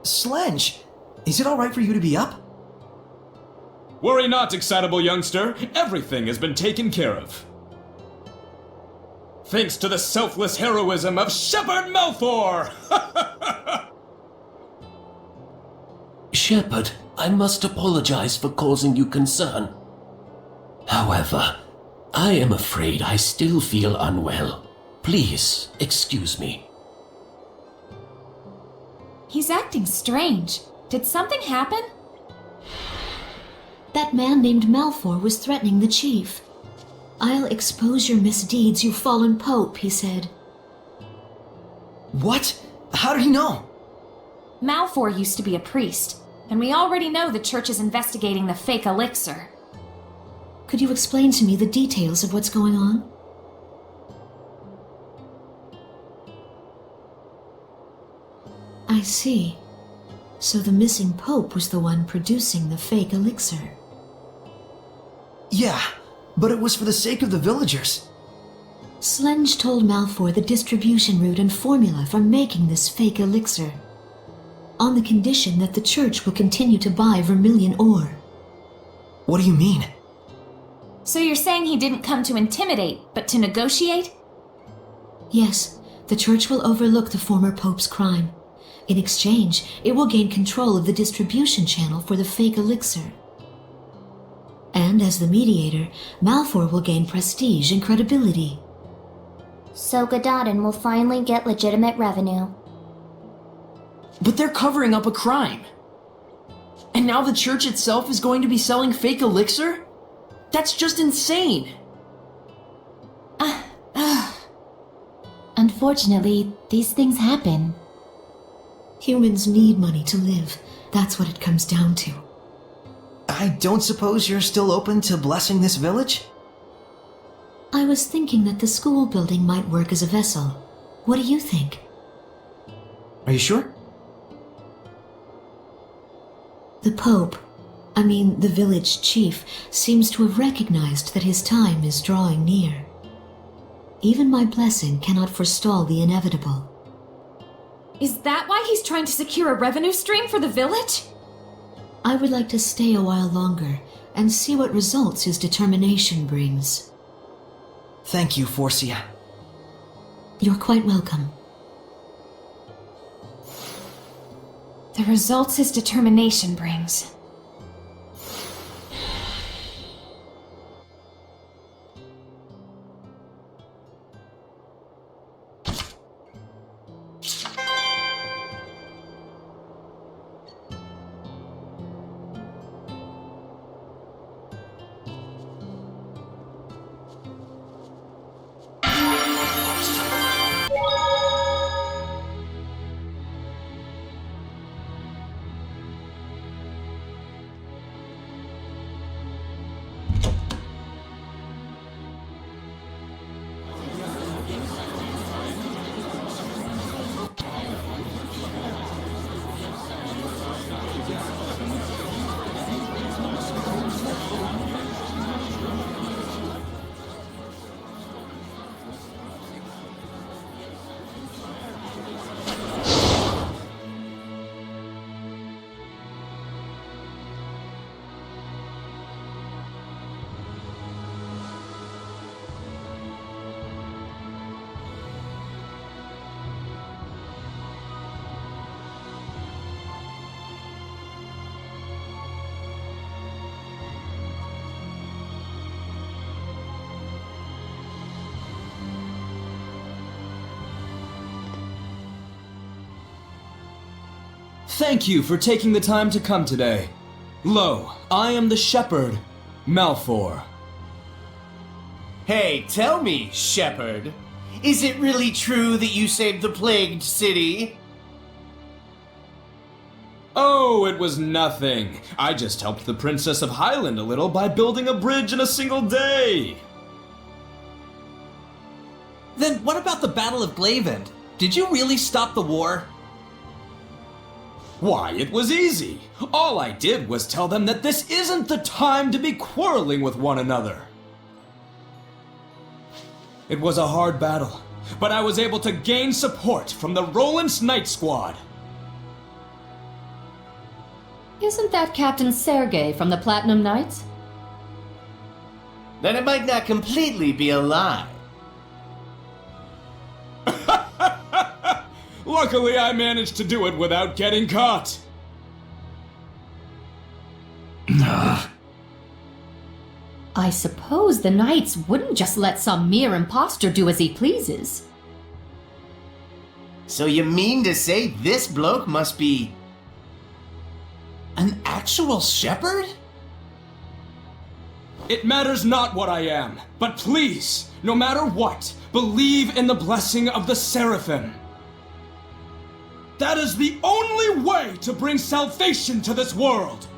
Slenge, is it alright for you to be up? Worry not, excitable youngster. Everything has been taken care of. Thanks to the selfless heroism of Shepherd Malfour! Shepherd, I must apologize for causing you concern. However, I am afraid I still feel unwell. Please, excuse me. He's acting strange. Did something happen? That man named Malfour was threatening the chief. "I'll expose your misdeeds, you fallen pope," he said. What? How did he know? Malfour used to be a priest, and we already know the church is investigating the fake elixir. Could you explain to me the details of what's going on? I see. So the missing pope was the one producing the fake elixir. Yeah, but it was for the sake of the villagers. Slenge told Malfour the distribution route and formula for making this fake elixir, on the condition that the church will continue to buy vermilion ore. What do you mean? So you're saying he didn't come to intimidate, but to negotiate? Yes, the church will overlook the former pope's crime. In exchange, it will gain control of the distribution channel for the fake elixir. And as the mediator, Malfour will gain prestige and credibility. So Gododin will finally get legitimate revenue. But they're covering up a crime. And now the church itself is going to be selling fake elixir? That's just insane! Unfortunately, these things happen. Humans need money to live. That's what it comes down to. I don't suppose you're still open to blessing this village? I was thinking that the school building might work as a vessel. What do you think? Are you sure? The Pope, the village chief, seems to have recognized that his time is drawing near. Even my blessing cannot forestall the inevitable. Is that why he's trying to secure a revenue stream for the village? I would like to stay a while longer and see what results his determination brings. Thank you, Forcia. You're quite welcome. The results his determination brings. Thank you for taking the time to come today. Lo, I am the shepherd, Malfour. Hey, tell me, shepherd, is it really true that you saved the plagued city? Oh, it was nothing. I just helped the Princess of Highland a little by building a bridge in a single day. Then what about the Battle of Glavend? Did you really stop the war? Why, it was easy. All I did was tell them that this isn't the time to be quarreling with one another. It was a hard battle, but I was able to gain support from the Roland's Night Squad. Isn't that Captain Sergei from the Platinum Knights? Then it might not completely be a lie. Luckily, I managed to do it without getting caught. I suppose the Knights wouldn't just let some mere impostor do as he pleases. So you mean to say this bloke must be an actual shepherd? It matters not what I am, but please, no matter what, believe in the blessing of the Seraphim. That is the only way to bring salvation to this world.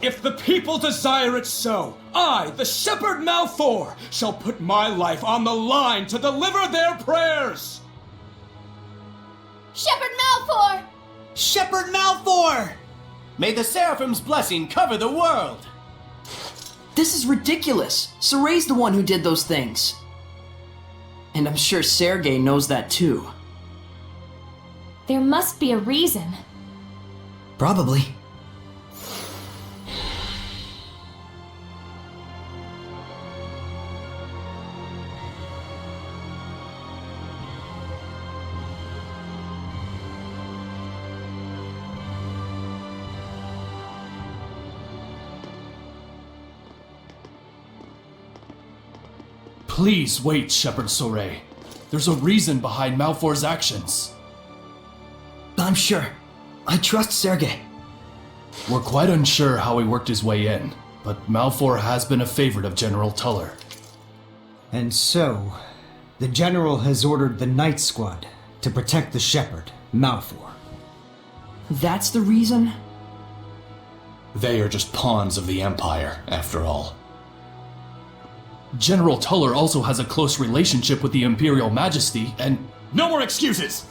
If the people desire it so, I, the Shepherd Malfour, shall put my life on the line to deliver their prayers. Shepherd Malfour! Shepherd Malfour! May the Seraphim's blessing cover the world! This is ridiculous. Soray's the one who did those things. And I'm sure Sergei knows that too. There must be a reason. Probably. Please wait, Shepherd Soray. There's a reason behind Malfour's actions. I'm sure. I trust Sergei. We're quite unsure how he worked his way in, but Malfour has been a favorite of General Tuller. And so, the General has ordered the Night Squad to protect the Shepherd, Malfour. That's the reason? They are just pawns of the Empire, after all. General Tuller also has a close relationship with the Imperial Majesty, and... No more excuses!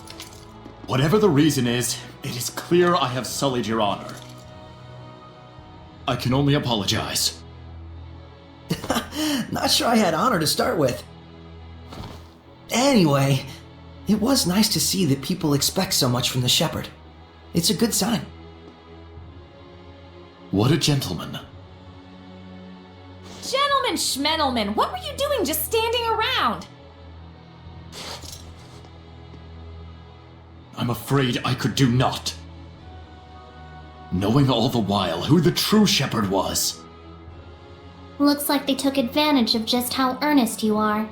Whatever the reason is, it is clear I have sullied your honor. I can only apologize. Not sure I had honor to start with. Anyway, it was nice to see that people expect so much from the Shepherd. It's a good sign. What a gentleman. Gentlemen Schmendelman, what were you doing just standing around? I'm afraid I could do naught. Knowing all the while who the true shepherd was. Looks like they took advantage of just how earnest you are.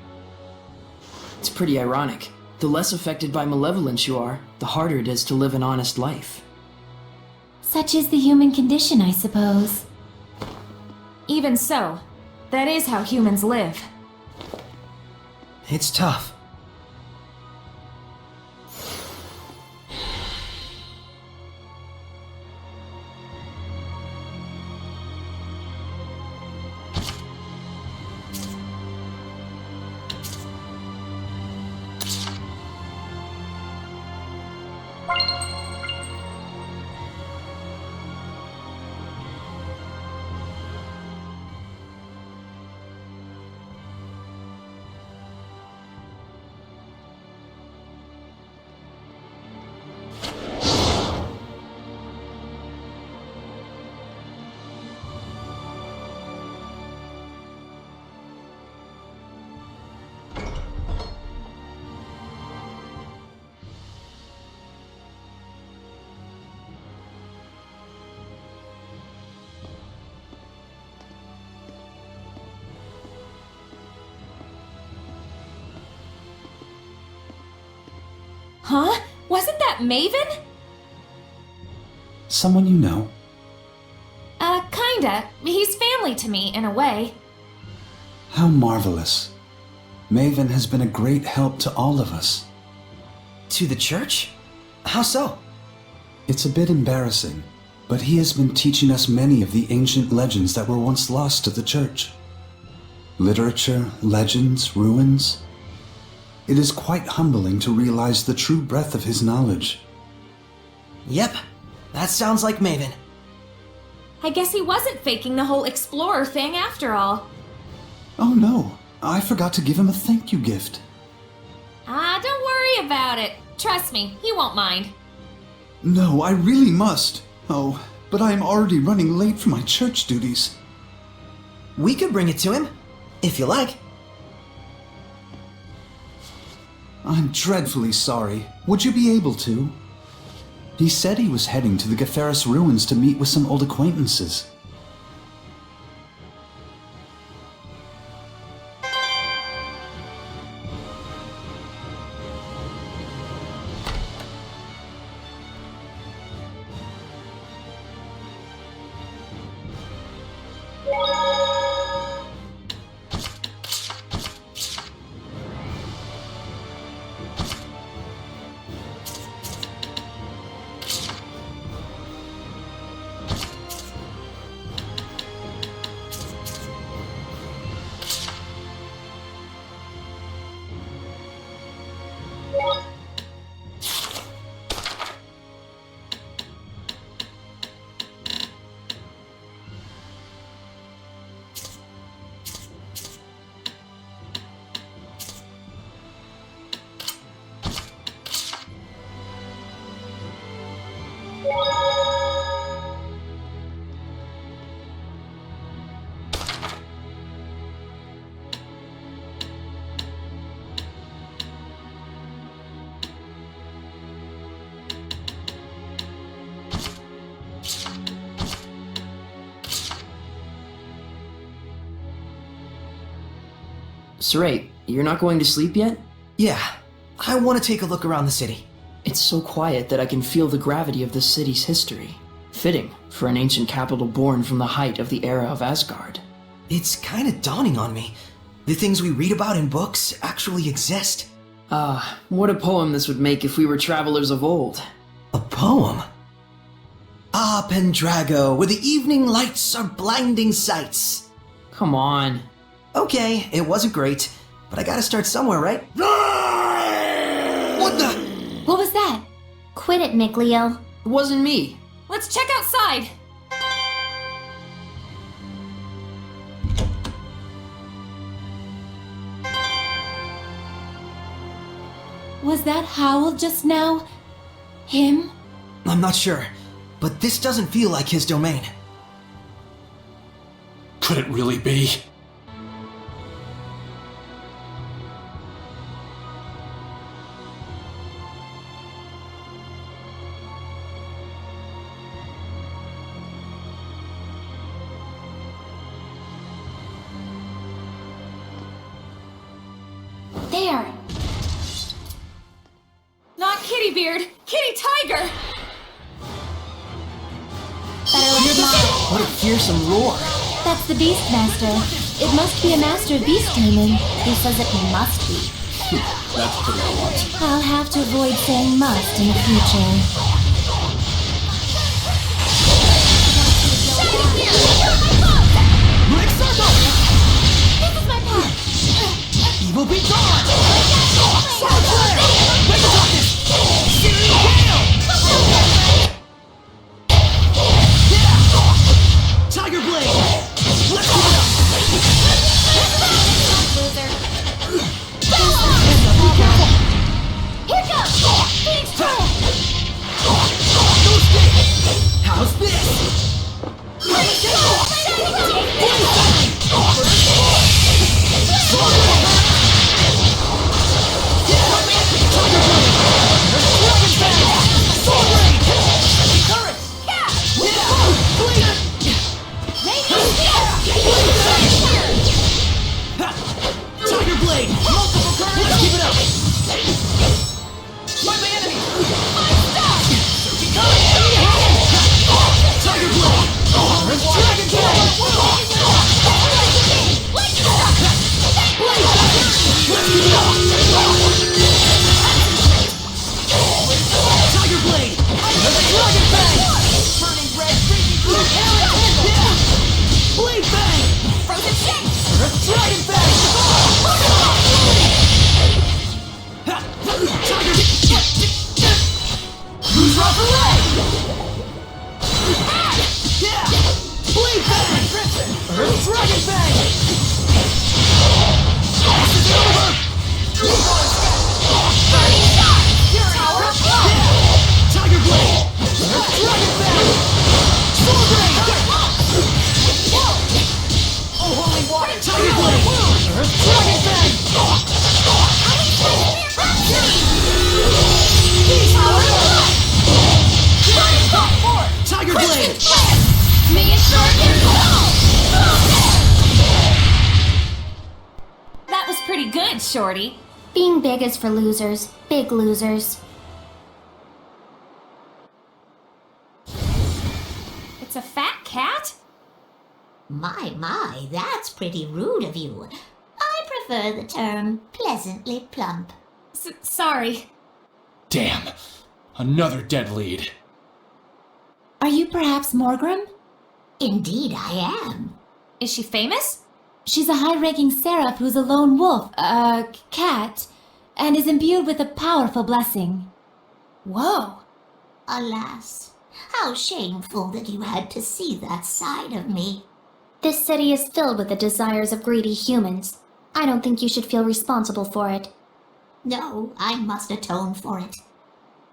It's pretty ironic. The less affected by malevolence you are, the harder it is to live an honest life. Such is the human condition, I suppose. Even so, that is how humans live. It's tough. Huh? Wasn't that Maven? Someone you know? Kinda. He's family to me, in a way. How marvelous. Maven has been a great help to all of us. To the church? How so? It's a bit embarrassing, but he has been teaching us many of the ancient legends that were once lost to the church. Literature, legends, ruins. It is quite humbling to realize the true breadth of his knowledge. Yep, that sounds like Maven. I guess he wasn't faking the whole explorer thing after all. Oh no, I forgot to give him a thank you gift. Don't worry about it. Trust me, he won't mind. No, I really must. Oh, but I am already running late for my church duties. We could bring it to him, if you like. I'm dreadfully sorry. Would you be able to? He said he was heading to the Gaferis ruins to meet with some old acquaintances. Saray, you're not going to sleep yet? Yeah, I want to take a look around the city. It's so quiet that I can feel the gravity of this city's history. Fitting for an ancient capital born from the height of the era of Asgard. It's kind of dawning on me. The things we read about in books actually exist. What a poem this would make if we were travelers of old. A poem? Ah, Pendrago, where the evening lights are blinding sights. Come on. Okay, it wasn't great, but I gotta start somewhere, right? What the? What was that? Quit it, Mikleo. It wasn't me. Let's check outside. Was that Howl just now? Him? I'm not sure, but this doesn't feel like his domain. Could it really be? There! Not Kitty Beard, Kitty Tiger! Better let him out. What a fearsome roar! That's the Beastmaster. It must be a master of beast taming. Who says it must be? That's pretty blunt. I'll have to avoid saying must in the future. Quick circle! This is my path! Evil be gone! Sword flare! Wake up this! Searing gale! Yeah! Tiger blade! Let's keep it up! Loser. Be careful! Here goes! Phoenix Trail! Me That was pretty good, Shorty. Being big is for losers. Big losers. It's a fat cat? My, that's pretty rude of you. I prefer the term pleasantly plump. Sorry. Damn. Another dead lead. Are you perhaps Morgrim? Indeed I am. Is she famous? She's a high-ranking seraph who's a lone wolf, cat, and is imbued with a powerful blessing. Whoa. Alas, how shameful that you had to see that side of me. This city is filled with the desires of greedy humans. I don't think you should feel responsible for it. No, I must atone for it.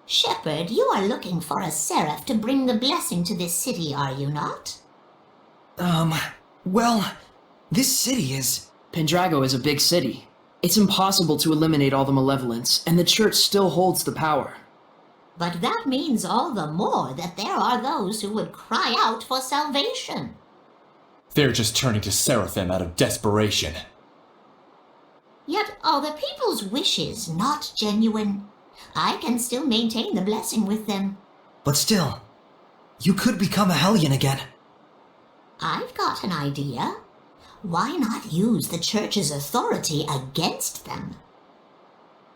Shepherd, you are looking for a seraph to bring the blessing to this city, are you not? Well, this city is... Pendrago is a big city. It's impossible to eliminate all the malevolence, and the church still holds the power. But that means all the more that there are those who would cry out for salvation. They're just turning to Seraphim out of desperation. Yet are the people's wishes not genuine? I can still maintain the blessing with them. But still, you could become a Hellion again. I've got an idea. Why not use the church's authority against them?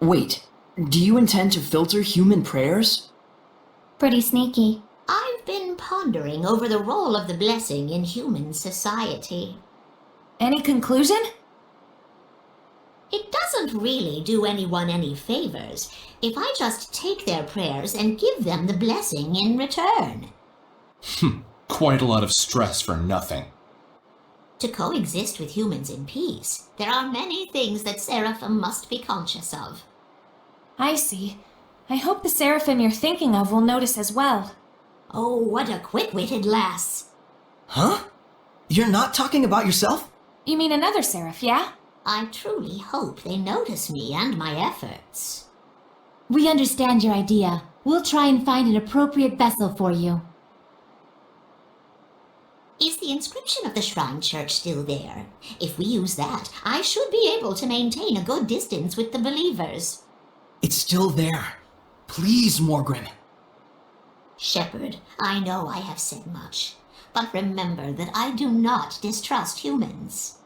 Wait, do you intend to filter human prayers? Pretty sneaky. I've been pondering over the role of the blessing in human society. Any conclusion? It doesn't really do anyone any favors if I just take their prayers and give them the blessing in return. Quite a lot of stress for nothing. To coexist with humans in peace, there are many things that Seraphim must be conscious of. I see. I hope the Seraphim you're thinking of will notice as well. Oh, what a quick-witted lass. Huh? You're not talking about yourself? You mean another Seraph, yeah? I truly hope they notice me and my efforts. We understand your idea. We'll try and find an appropriate vessel for you. Is the inscription of the Shrine Church still there? If we use that, I should be able to maintain a good distance with the believers. It's still there. Please, Morgrim. Shepherd, I know I have said much, but remember that I do not distrust humans.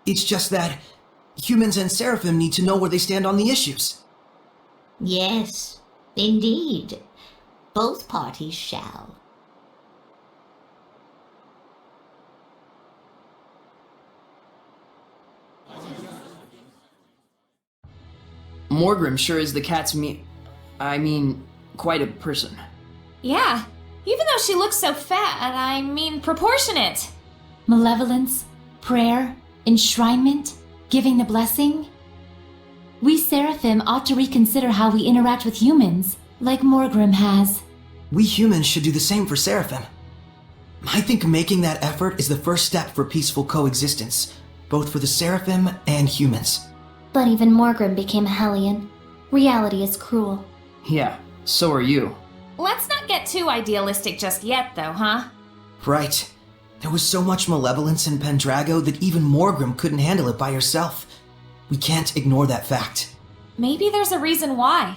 It's just that humans and Seraphim need to know where they stand on the issues. Yes, indeed. Both parties shall. Morgrim sure is the cat's quite a person. Yeah, even though she looks so fat, proportionate. Malevolence, prayer, enshrinement, giving the blessing. We Seraphim ought to reconsider how we interact with humans, like Morgrim has. We humans should do the same for Seraphim. I think making that effort is the first step for peaceful coexistence, both for the Seraphim and humans. But even Morgrim became a Hellion. Reality is cruel. Yeah, so are you. Let's not get too idealistic just yet, though, huh? Right. There was so much malevolence in Pendrago that even Morgrim couldn't handle it by herself. We can't ignore that fact. Maybe there's a reason why.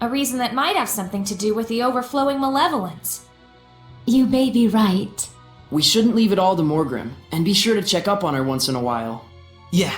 A reason that might have something to do with the overflowing malevolence. You may be right. We shouldn't leave it all to Morgrim, and be sure to check up on her once in a while. Yeah.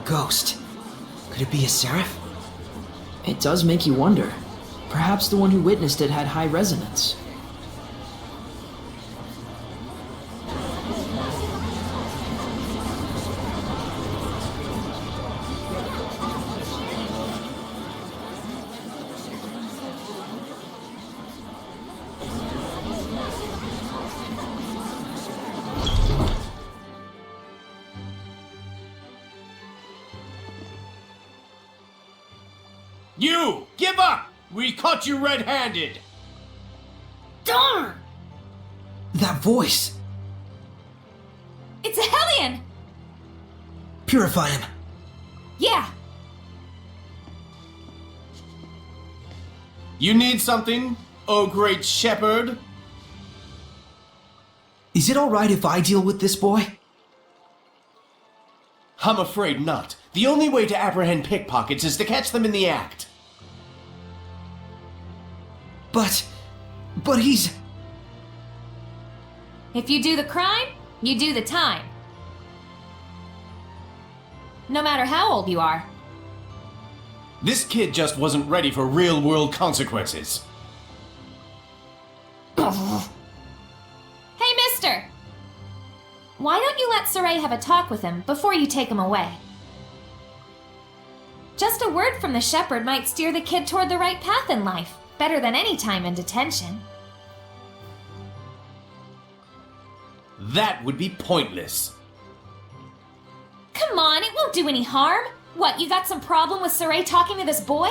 ghost. Could it be a seraph? It does make you wonder. Perhaps the one who witnessed it had high resonance. You! Give up! We caught you red-handed! Darn! That voice! It's a Hellion! Purify him. Yeah. You need something, oh great shepherd? Is it alright if I deal with this boy? I'm afraid not. The only way to apprehend pickpockets is to catch them in the act. But he's... If you do the crime, you do the time. No matter how old you are. This kid just wasn't ready for real-world consequences. Hey, mister! Why don't you let Saray have a talk with him before you take him away? Just a word from the shepherd might steer the kid toward the right path in life, better than any time in detention. That would be pointless. Come on, it won't do any harm. What, you got some problem with Saray talking to this boy?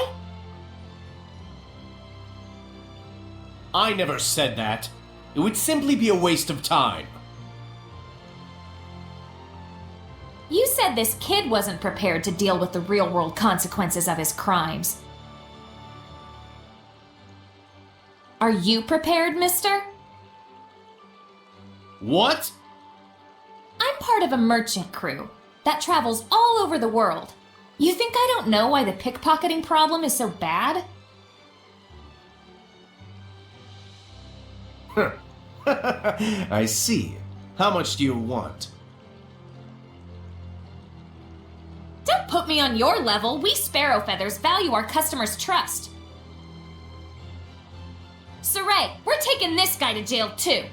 I never said that. It would simply be a waste of time. You said this kid wasn't prepared to deal with the real-world consequences of his crimes. Are you prepared, mister? What? I'm part of a merchant crew that travels all over the world. You think I don't know why the pickpocketing problem is so bad? I see. How much do you want? Don't put me on your level. We Sparrow Feathers value our customers' trust. Saray, we're taking this guy to jail too.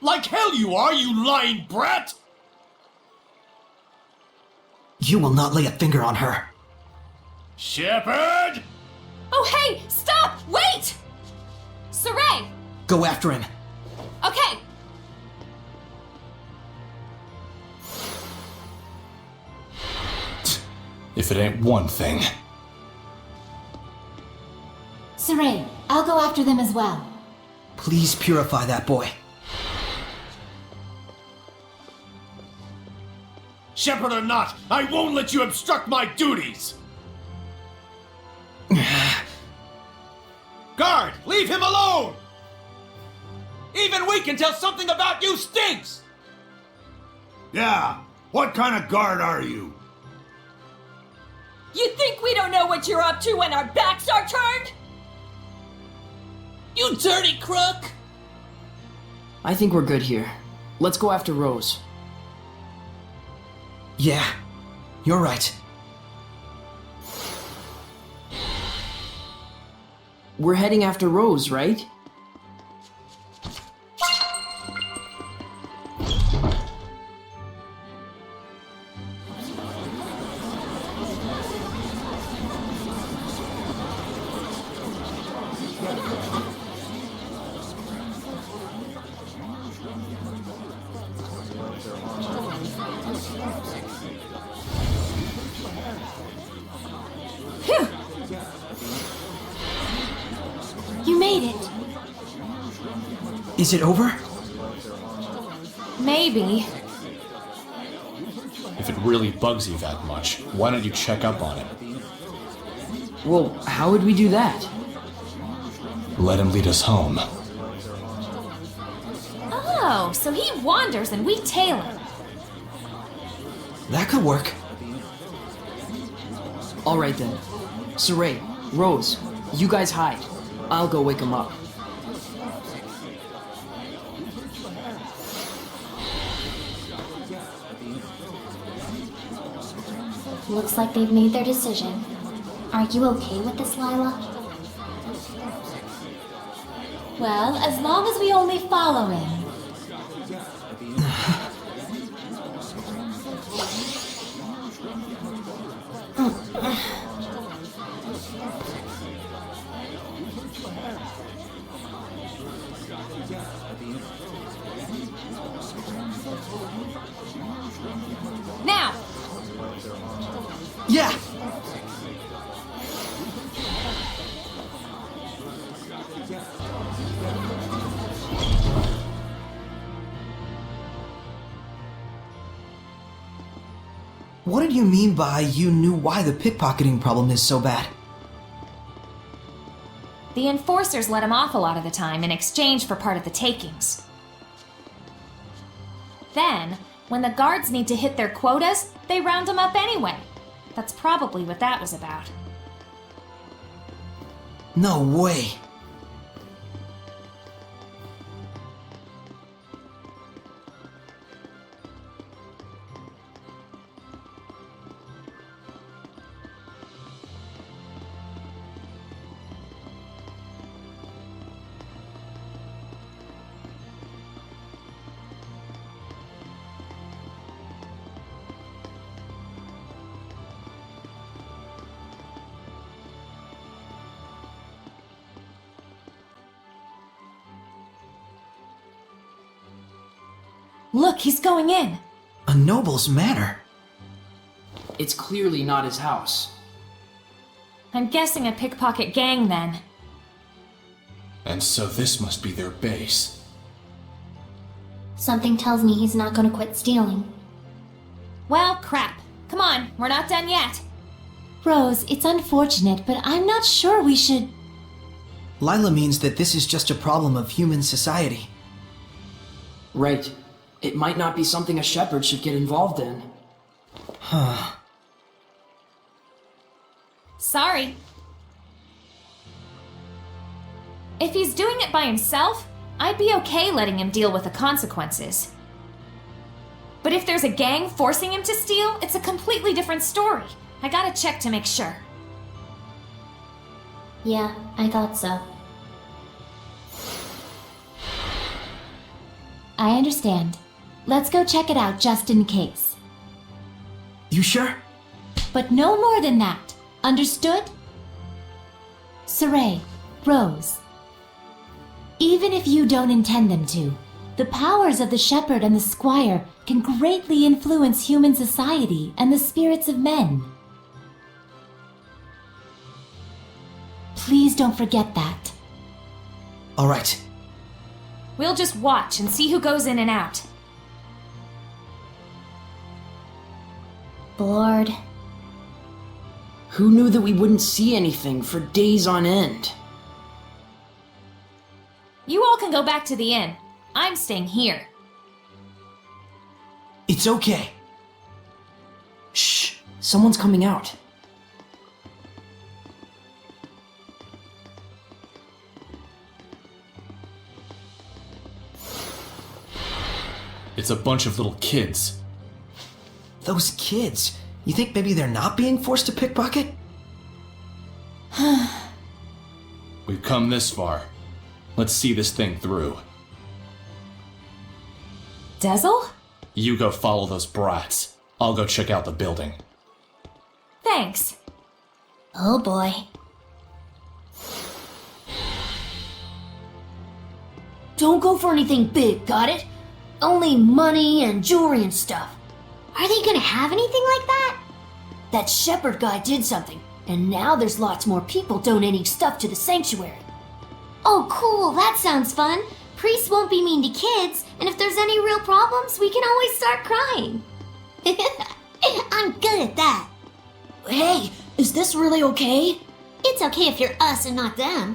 Like hell you are, you lying brat! You will not lay a finger on her. Shepherd! Oh hey, stop! Wait! Saray! Go after him. Okay. If it ain't one thing. Saray, I'll go after them as well. Please purify that boy. Shepherd or not, I won't let you obstruct my duties! Guard, leave him alone! Even we can tell something about you stinks! Yeah, what kind of guard are you? You think we don't know what you're up to when our backs are turned? You dirty crook! I think we're good here. Let's go after Rose. Yeah, you're right. We're heading after Rose, right? You made it. Is it over? Maybe. If it really bugs you that much, why don't you check up on it? Well, how would we do that? Let him lead us home. Oh, so he wanders and we tail him. That could work. Alright then. Saray, Rose, you guys hide. I'll go wake him up. Looks like they've made their decision. Are you okay with this, Lila? Well, as long as we only follow him. Now! Yeah! What did you mean by you knew why the pickpocketing problem is so bad? The enforcers let him off a lot of the time in exchange for part of the takings. Then, when the guards need to hit their quotas, they round him up anyway. That's probably what that was about. No way. Look, he's going in. A noble's manor? It's clearly not his house. I'm guessing a pickpocket gang then. And so this must be their base. Something tells me he's not gonna quit stealing. Well, crap. Come on, we're not done yet. Rose, it's unfortunate, but I'm not sure we should... Lila means that this is just a problem of human society. Right. It might not be something a shepherd should get involved in. Huh. Sorry. If he's doing it by himself, I'd be okay letting him deal with the consequences. But if there's a gang forcing him to steal, it's a completely different story. I gotta check to make sure. Yeah, I thought so. I understand. Let's go check it out just in case. You sure? But no more than that. Understood? Saray, Rose. Even if you don't intend them to, the powers of the shepherd and the squire can greatly influence human society and the spirits of men. Please don't forget that. All right. We'll just watch and see who goes in and out. Bored. Who knew that we wouldn't see anything for days on end? You all can go back to the inn. I'm staying here. It's okay. Shh! Someone's coming out. It's a bunch of little kids. Those kids? You think maybe they're not being forced to pickpocket? We've come this far. Let's see this thing through. Dezel? You go follow those brats. I'll go check out the building. Thanks. Oh boy. Don't go for anything big, got it? Only money and jewelry and stuff. Are they gonna have anything like that? That shepherd guy did something, and now there's lots more people donating stuff to the sanctuary. Oh cool, that sounds fun. Priests won't be mean to kids, and if there's any real problems, we can always start crying. I'm good at that. Hey, is this really okay? It's okay if you're us and not them.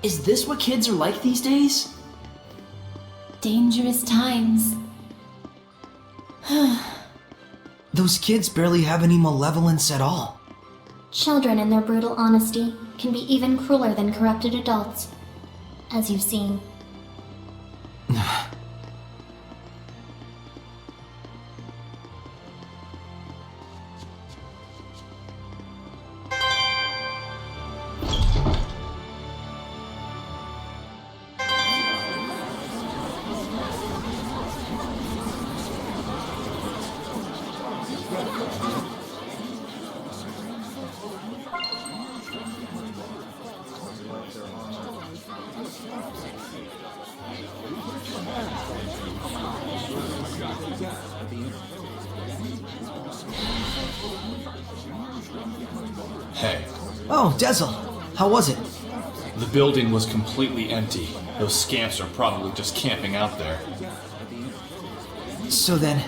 Is this what kids are like these days? Dangerous times. Those kids barely have any malevolence at all. Children in their brutal honesty can be even crueler than corrupted adults, as you've seen. Hey, Oh, Dezel. How was it? the building was completely empty. Those scamps are probably just camping out there. So then...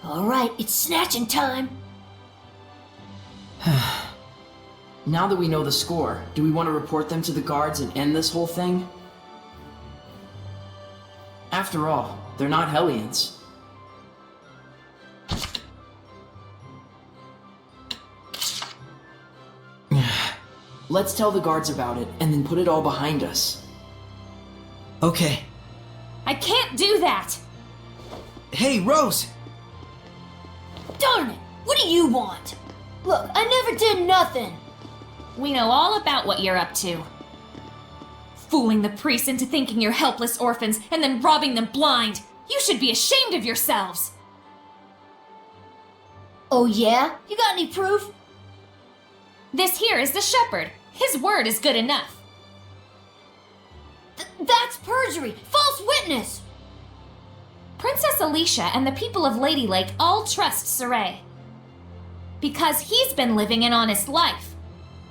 Alright, it's snatching time. Now that we know the score, do we want to report them to the guards and end this whole thing? After all, they're not Hellions. Let's tell the guards about it, and then put it all behind us. Okay. I can't do that! Hey, Rose! Darn it! What do you want? Look, I never did nothing. We know all about what you're up to. Fooling the priests into thinking you're helpless orphans and then robbing them blind. You should be ashamed of yourselves. Oh yeah? You got any proof? This here is the shepherd. His word is good enough. That's perjury! False witness! Princess Alicia and the people of Lady Lake all trust Saray. Because he's been living an honest life.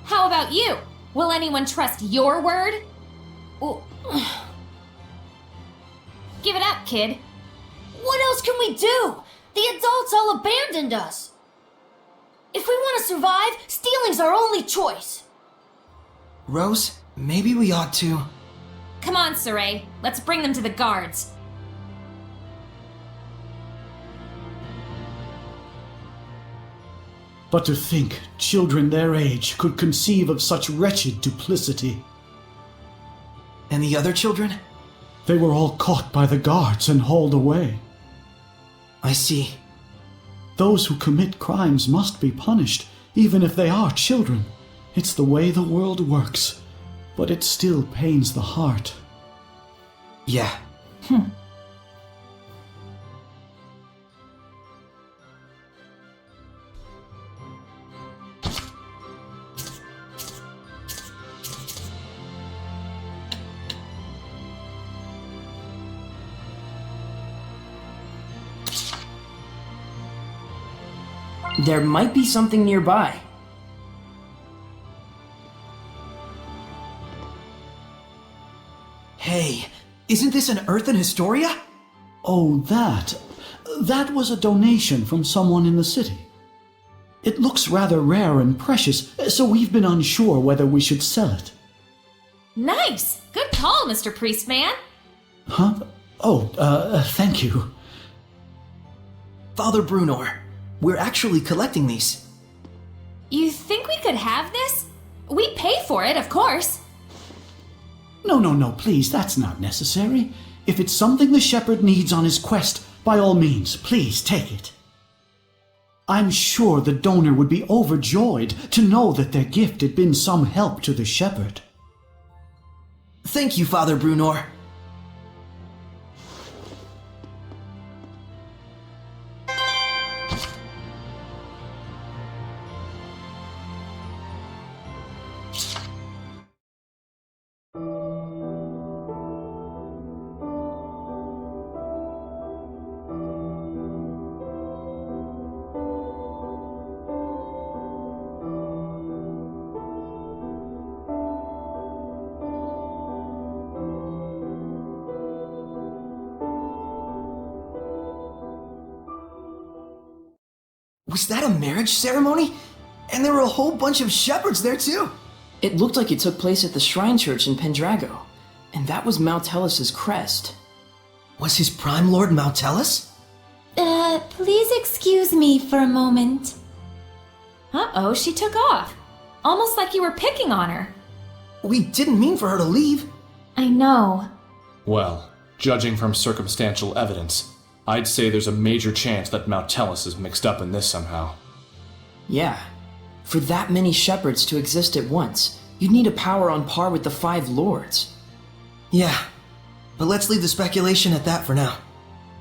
How about you? Will anyone trust your word? Give it up, kid. What else can we do? The adults all abandoned us. If we want to survive, stealing's our only choice. Rose, maybe we ought to... Come on, Saray. Let's bring them to the guards. But to think children their age could conceive of such wretched duplicity. And the other children? They were all caught by the guards and hauled away. I see. Those who commit crimes must be punished, even if they are children. It's the way the world works, but it still pains the heart. Yeah. There might be something nearby. Hey, isn't this an Earth in Historia? Oh, that. That was a donation from someone in the city. It looks rather rare and precious, so we've been unsure whether we should sell it. Nice! Good call, Mr. Priestman. Huh? Oh, thank you. Father Brunor, we're actually collecting these. You think we could have this? We pay for it, of course. No, please, that's not necessary. If it's something the shepherd needs on his quest, by all means, please take it. I'm sure the donor would be overjoyed to know that their gift had been some help to the shepherd. Thank you, Father Brunor. Was that a marriage ceremony? And there were a whole bunch of shepherds there too. It looked like it took place at the Shrine Church in Pendrago. And that was Mautellus' crest. Was his Prime Lord Mautellus? Please excuse me for a moment. Uh-oh, she took off. Almost like you were picking on her. We didn't mean for her to leave. I know. Well, Judging from circumstantial evidence, I'd say there's a major chance that Mount Tellus is mixed up in this somehow. Yeah. For that many shepherds to exist at once, you'd need a power on par with the 5 lords. Yeah, but let's leave the speculation at that for now.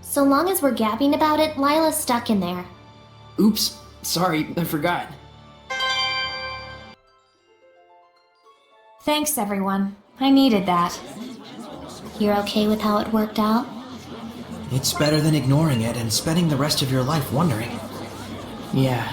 So long as we're gabbing about it, Lila's stuck in there. Oops, sorry, I forgot. Thanks, everyone. I needed that. You're okay with how it worked out? It's better than ignoring it and spending the rest of your life wondering. Yeah.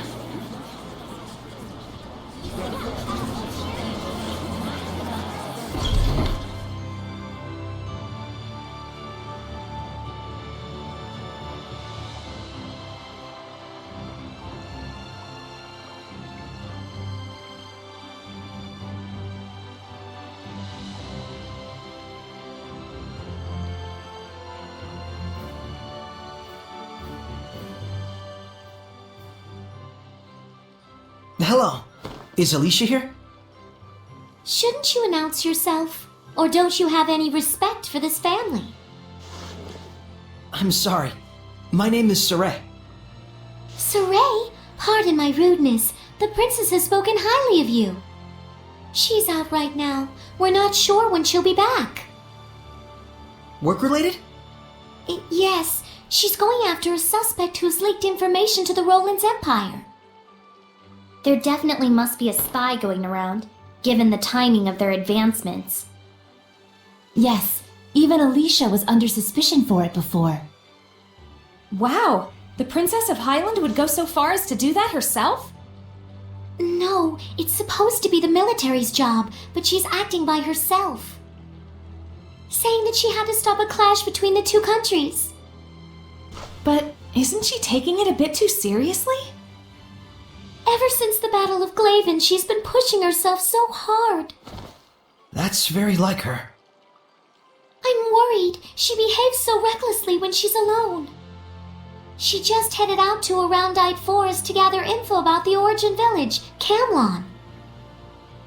Hello. Is Alicia here? Shouldn't you announce yourself? Or don't you have any respect for this family? I'm sorry. My name is Saray. Saray? Pardon my rudeness. The princess has spoken highly of you. She's out right now. We're not sure when she'll be back. Work-related? Yes. She's going after a suspect who's leaked information to the Roland's Empire. There definitely must be a spy going around, given the timing of their advancements. Yes, even Alicia was under suspicion for it before. Wow, the Princess of Highland would go so far as to do that herself? No, it's supposed to be the military's job, but she's acting by herself. Saying that she had to stop a clash between the 2 countries. But isn't she taking it a bit too seriously? Ever since the Battle of Glaven, she's been pushing herself so hard. That's very like her. I'm worried. She behaves so recklessly when she's alone. She just headed out to a round-eyed forest to gather info about the origin village, Camlon.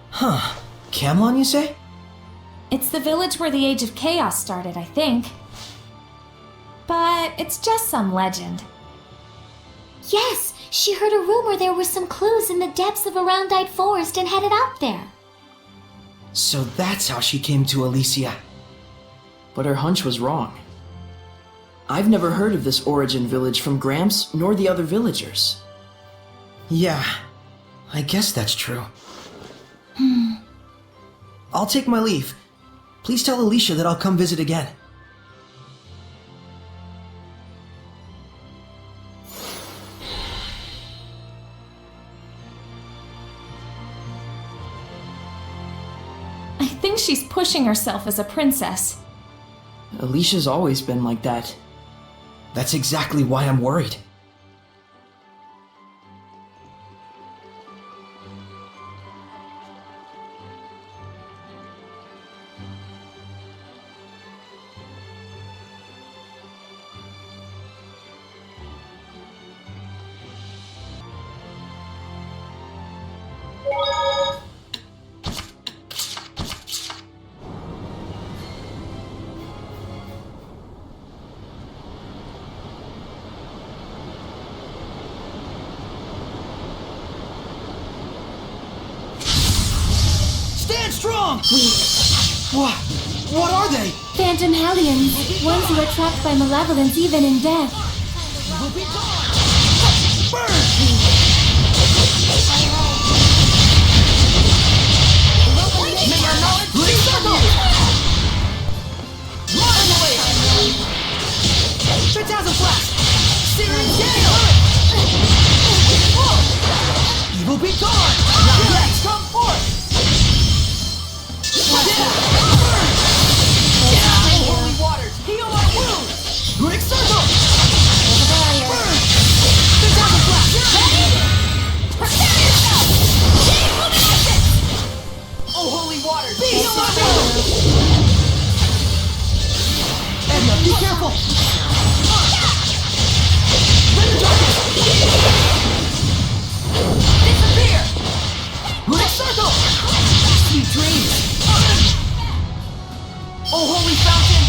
Huh. Camlon, you say? It's the village where the Age of Chaos started, I think. But it's just some legend. Yes, she heard a rumor there were some clues in the depths of a round-eyed forest and headed out there. So that's how she came to Alicia. But her hunch was wrong. I've never heard of this origin village from Gramps nor the other villagers. Yeah, I guess that's true. I'll take my leave. Please tell Alicia that I'll come visit again. I think she's pushing herself as a princess. Alicia's always been like that. That's exactly why I'm worried. Stand strong! What are they? Phantom Hellions, ones who are trapped by malevolence even in death. May our knowledge be circle! Annihilate! 3000 flash! Searing gale! Evil be gone! Now let's come forth! Holy waters, heal our wounds! Runic circle! Burn! 3000 flash! Prepare yourself! Oh, holy waters, heal our wounds! Edna, be careful! Let the darkness! Disappear! Runic circle! Sweet dreams! Oh, holy fountain!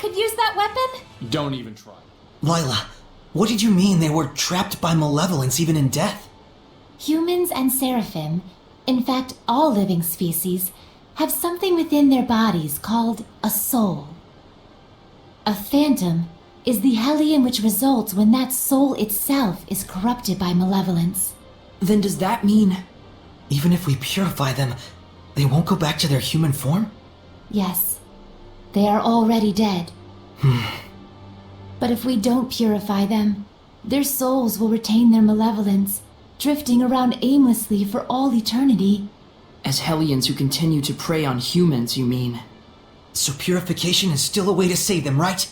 could use that weapon? Don't even try. Lila, what did you mean they were trapped by malevolence even in death? Humans and seraphim, in fact all living species, have something within their bodies called a soul. A phantom is the hellion which results when that soul itself is corrupted by malevolence. Then does that mean... Even if we purify them, they won't go back to their human form? Yes, they are already dead. But if we don't purify them, their souls will retain their malevolence, drifting around aimlessly for all eternity. As hellions who continue to prey on humans, you mean? So purification is still a way to save them, right?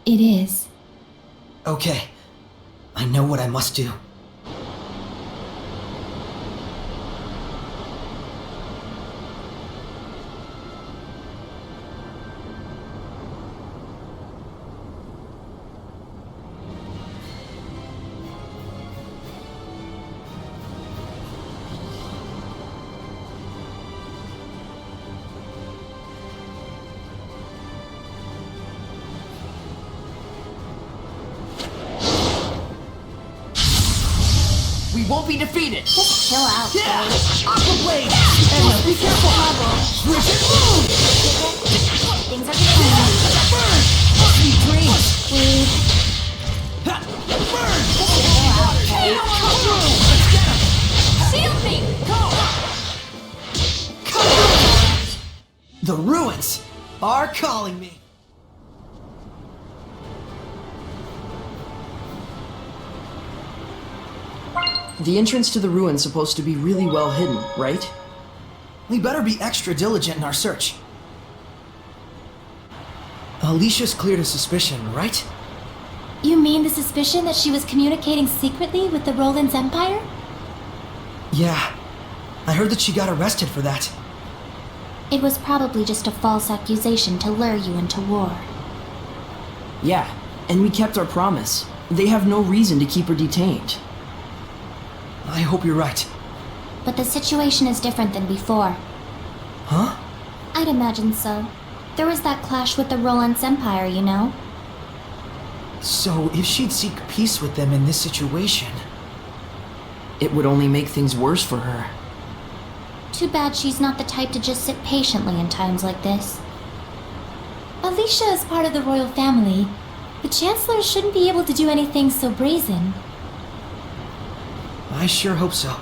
It is. Okay. I know what I must do. We won't be defeated! Just chill out, Yeah! babe. Aqua Blade! Just be careful. Switch and move! Things are getting Burn! Sweet dreams! Sweet. Ha! Burn! Just chill out, babe. Come through! Let's get him! Shield me! Come through! The ruins are calling me. The entrance to the ruin's supposed to be really well hidden, right? We better be extra diligent in our search. Alicia's cleared a suspicion, right? You mean the suspicion that she was communicating secretly with the Roland's Empire? Yeah. I heard that she got arrested for that. It was probably just a false accusation to lure you into war. Yeah, and we kept our promise. They have no reason to keep her detained. I hope you're right. But the situation is different than before. Huh? I'd imagine so. There was that clash with the Roland's Empire, you know? So, if she'd seek peace with them in this situation... It would only make things worse for her. Too bad she's not the type to just sit patiently in times like this. Alicia is part of the royal family. The Chancellor shouldn't be able to do anything so brazen. I sure hope so.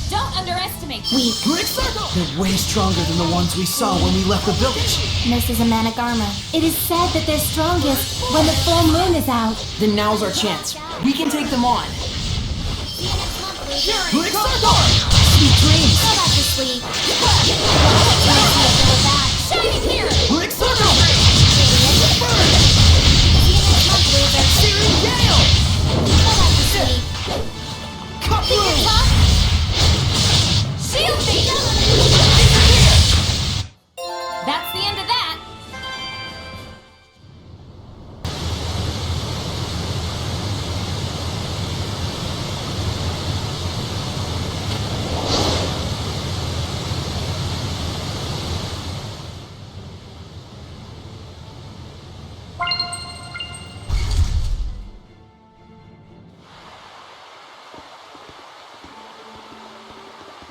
Don't underestimate. Weak. They're way stronger than the ones we saw when we left the village. This is a manic armor. It is said that they're strongest when the full moon is out. Then now's our chance. We can take them on. Sweet dreams! Go back to sleep. Shining here! Lick circle! Burn! Searing gale! Go back to sleep. Cut through! Shield me! That's the end of that.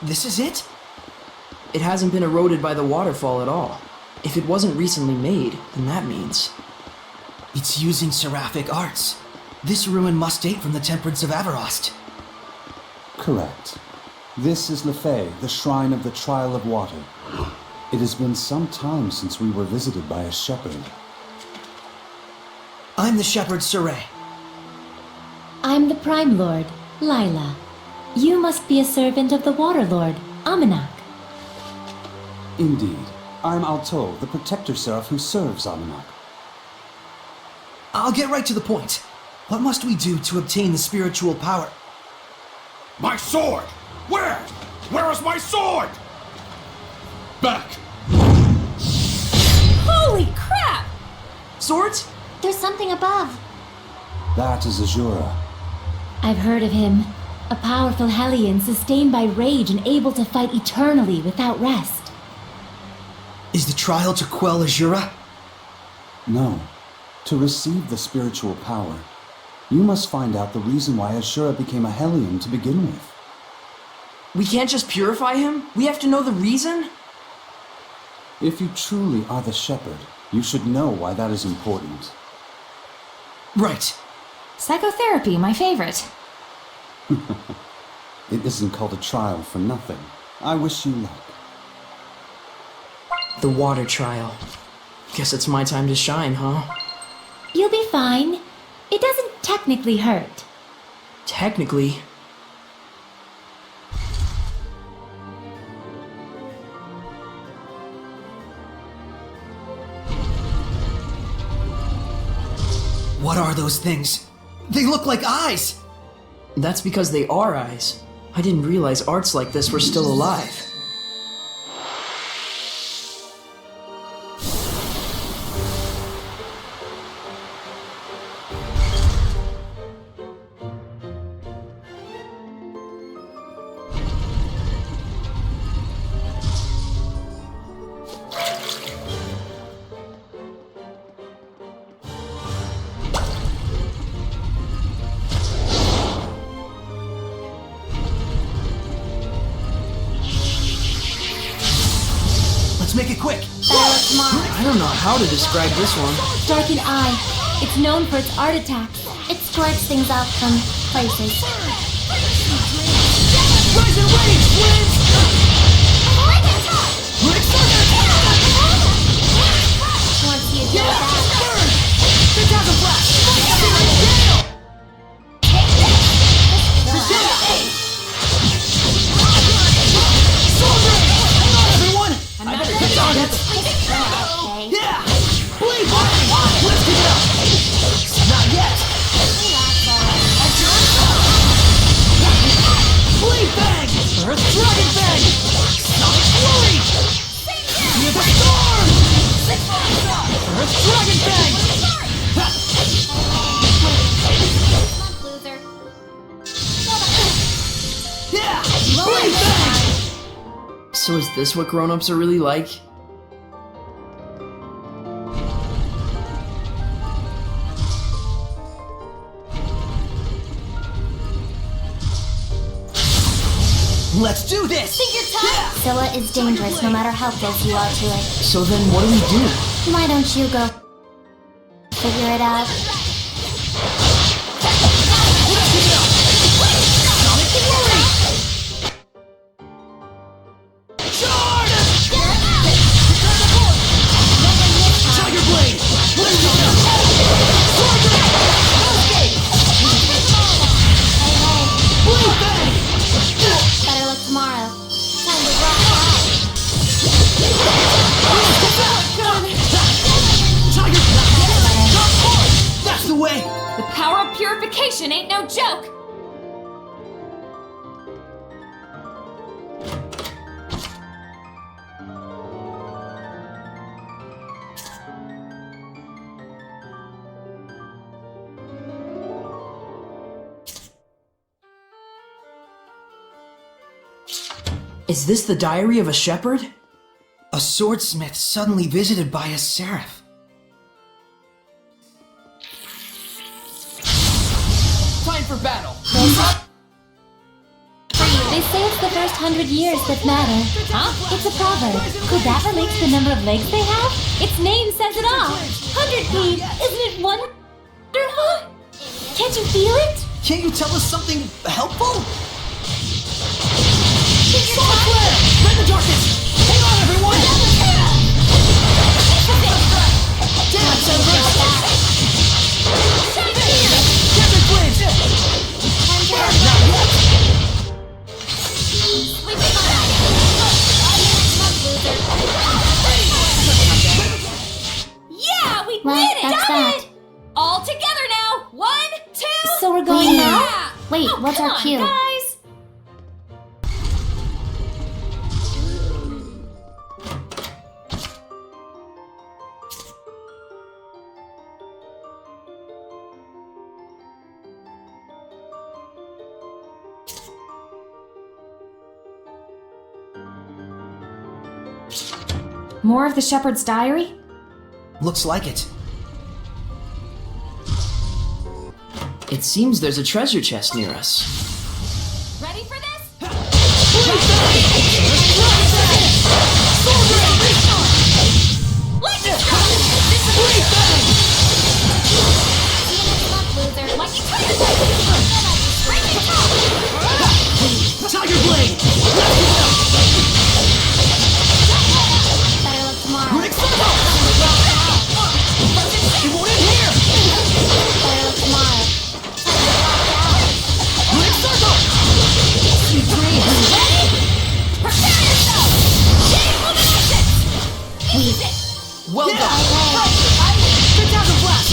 This is it? It hasn't been eroded by the waterfall at all. If it wasn't recently made, then that means... It's using seraphic arts. This ruin must date from the Temperance of Avarost. Correct. This is Lefay, the Shrine of the Trial of Water. It has been some time since we were visited by a shepherd. I'm the shepherd Saray. I'm the Prime Lord, Lila. You must be a servant of the Water Lord, Amanak. Indeed. I'm Alto, the Protector Seraph who serves Amanak. I'll get right to the point. What must we do to obtain the spiritual power? My sword! Where? Where is my sword? Back! Holy crap! Swords? There's something above. That is Azura. I've heard of him. A powerful Hellion sustained by rage and able to fight eternally without rest. Is the trial to quell Azura? No. To receive the spiritual power, you must find out the reason why Ashura became a Hellion to begin with. We can't just purify him? We have to know the reason? If you truly are the shepherd, you should know why that is important. Right. Psychotherapy, my favorite. It isn't called a trial for nothing. I wish you luck. The water trial. Guess it's my time to shine, huh? You'll be fine. It doesn't technically hurt. Technically. What are those things? They look like eyes! That's because they are eyes. I didn't realize arts like this were still alive. Let's make it quick! I don't know how to describe this one. Darkened Eye. It's known for its art attacks. It strikes things out from places. Rise and rage, flames! Once you deal with that, Burn! Phantasm Flash! Searing Gale! Sword Rain! Hang on, everyone! I better get targets! Yeah! Blade Bang! Let's get it up! Not yet! Blade Bang! Earth Dragon Bang! Sonic Flurry! Fear the Storm! Earth Dragon Bang! Yeah! Blade Bang! So is this what grown-ups are really like? Let's do this! Scylla is dangerous no matter how close you are to it. So then what do we do? Why don't you go figure it out? Sonic Flurry! Charge! Tiger Blade! Let's go! Sword Rain! Blue Bang! Better luck tomorrow. Time to rock out. Tiger! That's the way! The power of purification ain't no joke! Is this the diary of a shepherd? A swordsmith suddenly visited by a seraph. Time for battle! They say it's the first 100 years that matter. Huh? It's a proverb. Could that relate to the number of legs they have? Its name says it all. 100 feet. Isn't it wonderful? Can't you feel it? Can't you tell us something helpful? Solar Flare! Rend the darkness! Hang on, everyone! Damn, Sunburst! Captain Flames! Burn! Not yet! Yeah, we Well, did it! that's Done that. it! All together now! 1, 2, So we're going yeah! now? Wait, Oh, what's come our on, cue? guys! More of the shepherd's diary? Looks like it. It seems there's a treasure chest near us. Ready for this? Tiger Blade! Better look tomorrow. Quick circle! It won't end here! Better look tomorrow. Quick circle! Sweet dreams! Ready? Prepare yourself! Chain illumination! Ease it! Well done! 10,000 flash!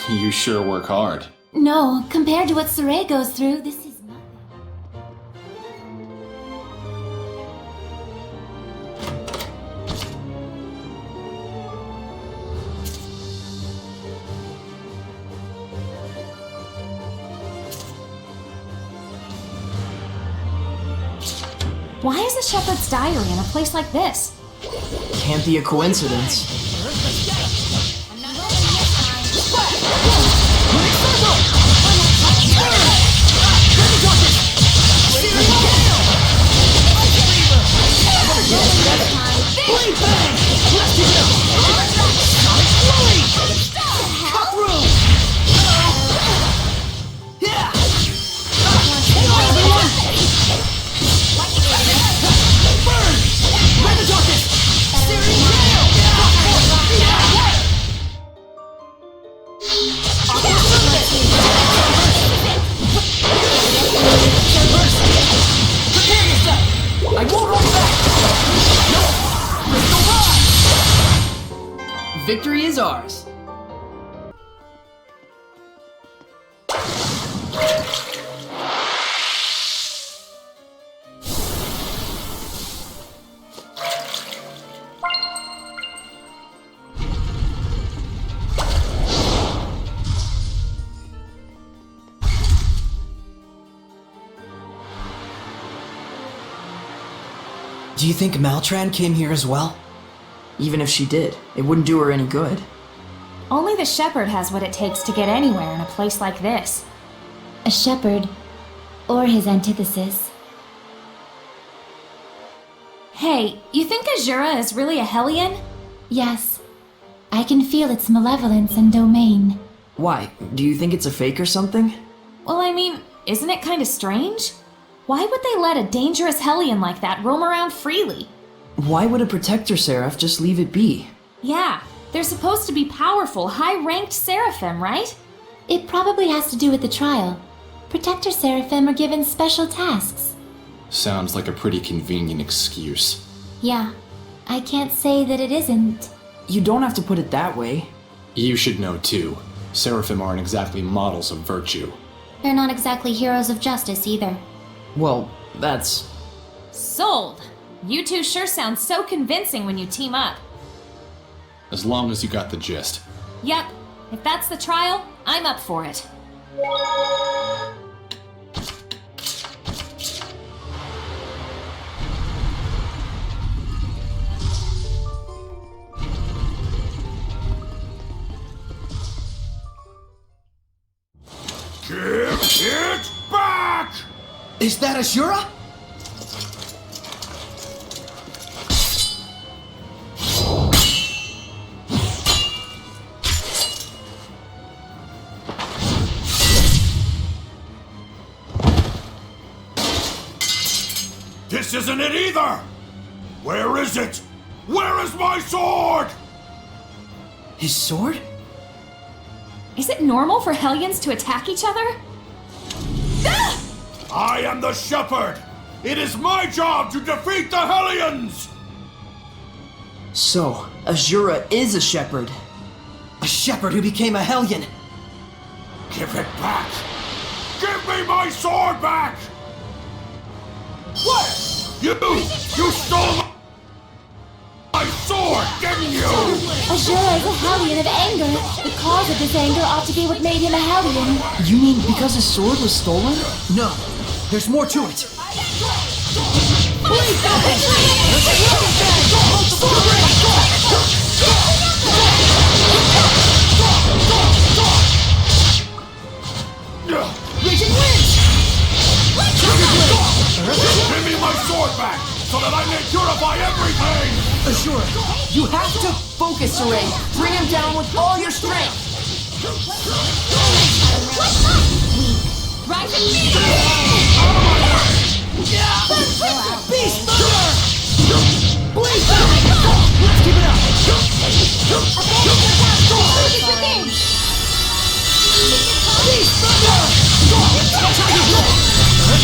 You sure work hard. No, compared to what Saray goes through, this is nothing. Why is the shepherd's diary in a place like this? Can't be a coincidence. I won't hold back! No! Victory is ours. Do you think Maltran came here as well? Even if she did, it wouldn't do her any good. Only the shepherd has what it takes to get anywhere in a place like this. A shepherd, or his antithesis. Hey, you think Azura is really a Hellion? Yes. I can feel its malevolence and domain. Why? Do you think it's a fake or something? Well, I mean, isn't it kind of strange? Why would they let a dangerous Hellion like that roam around freely? Why would a protector seraph just leave it be? Yeah, they're supposed to be powerful, high-ranked seraphim, right? It probably has to do with the trial. Protector Seraphim are given special tasks. Sounds like a pretty convenient excuse. Yeah, I can't say that it isn't. You don't have to put it that way. You should know too. Seraphim aren't exactly models of virtue. They're not exactly heroes of justice either. Well, that's... Sold! You two sure sound so convincing when you team up. As long as you got the gist. Yep, if that's the trial, I'm up for it. Give it back! Is that Azura? This isn't it either! Where is it? Where is my sword? His sword? Is it normal for Hellions to attack each other? I am the shepherd! It is my job to defeat the Hellions! So, Azura is a shepherd. A shepherd who became a Hellion. Give it back! Give me my sword back! What? You stole my sword, didn't you? Azura is a Hellion of anger. The cause of this anger ought to be what made him a Hellion. You mean because his sword was stolen? No, there's more to it. that I may purify everything! Azura, you have to focus, Saray. Bring him down with all your strength. Rise and beat! Beast Thunder! Blaze Thunder! Let's keep it up! Beast Thunder! Tiger Blade!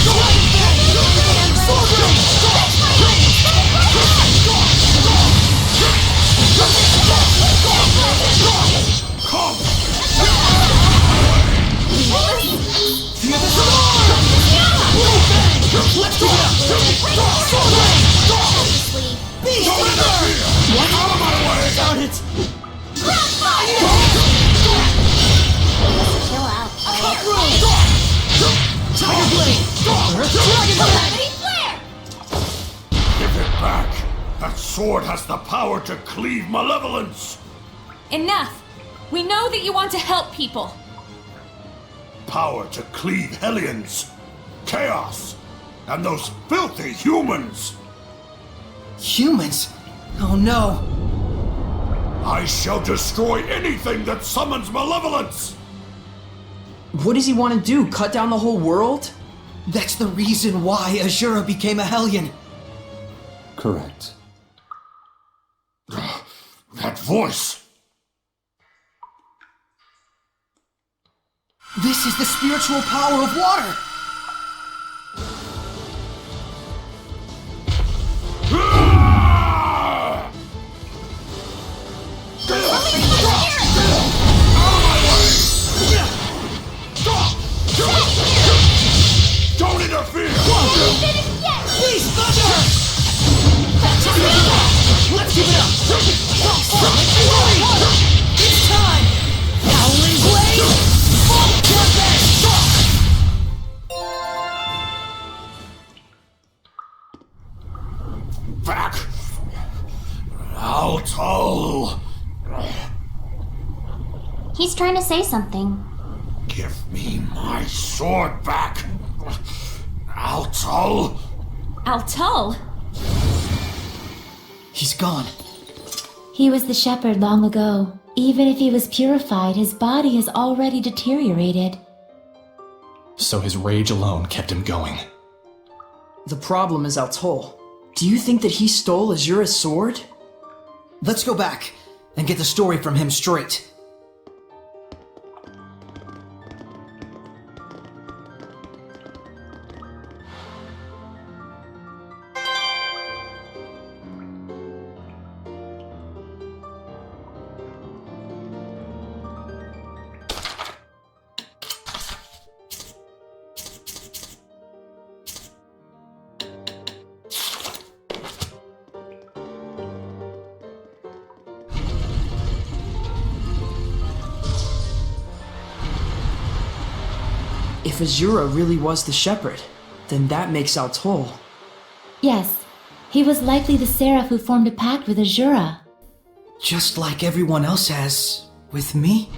Dragon Fang! Sword Ring! Come! Fear the storm! Blade Fang! Let's keep it up! Sword Ring! Beast Thunder! What? Out of my way! Got it! Chill out. Tiger Blade! Dragon Fang! Give it back! That sword has the power to cleave malevolence! Enough! We know that you want to help people. Power to cleave Hellions, chaos, and those filthy humans! Humans? Oh no. I shall destroy anything that summons malevolence! What does he want to do? Cut down the whole world? That's the reason why Azura became a Hellion. Correct. That voice! This is the spiritual power of water. Don't interfere! Beast Thunder! Let's keep it up! It's time! Howling Blade! Full Tempest! Back! Alto! He's trying to say something. Give me my sword back! Alto! Altul? He's gone. He was the shepherd long ago. Even if he was purified, his body has already deteriorated. So his rage alone kept him going. The problem is Altul. Do you think that he stole Azura's sword? Let's go back and get the story from him straight. If Azura really was the shepherd, then that makes Altul. Yes, he was likely the seraph who formed a pact with Azura. Just like everyone else has with me.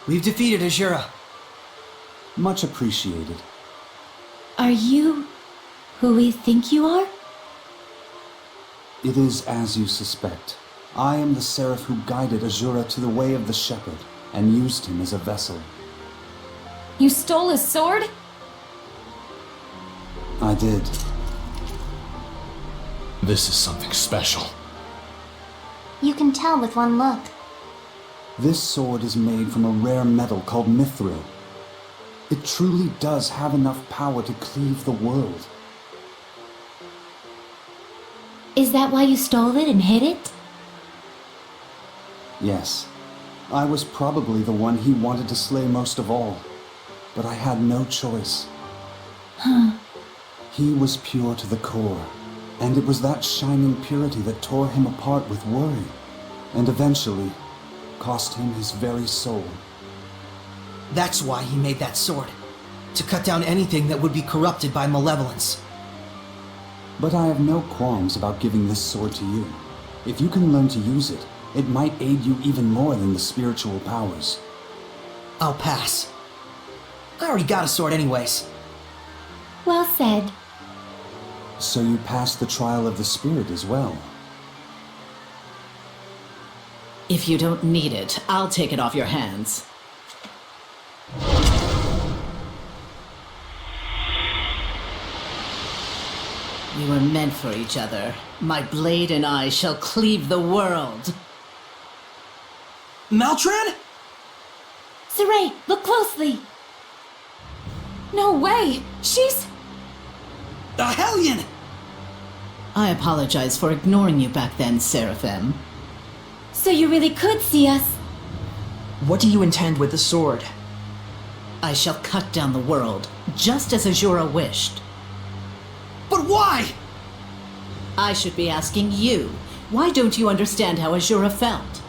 We've defeated Azura. Much appreciated. Are you who we think you are? It is as you suspect. I am the seraph who guided Azura to the way of the shepherd and used him as a vessel. You stole his sword? I did. This is something special. You can tell with one look. This sword is made from a rare metal called mithril. It truly does have enough power to cleave the world. Is that why you stole it and hid it? Yes, I was probably the one he wanted to slay most of all, but I had no choice. Huh. He was pure to the core, and it was that shining purity that tore him apart with worry, and eventually cost him his very soul. That's why he made that sword. To cut down anything that would be corrupted by malevolence. But I have no qualms about giving this sword to you. If you can learn to use it, it might aid you even more than the spiritual powers. I'll pass. I already got a sword anyways. Well said. So you passed the trial of the spirit as well. If you don't need it, I'll take it off your hands. We were meant for each other. My blade and I shall cleave the world. Maltran? Saray, look closely! No way! She's... A Hellion! I apologize for ignoring you back then, Seraphim. So you really could see us? What do you intend with the sword? I shall cut down the world, just as Azura wished. But why? I should be asking you. Why don't you understand how Azura felt?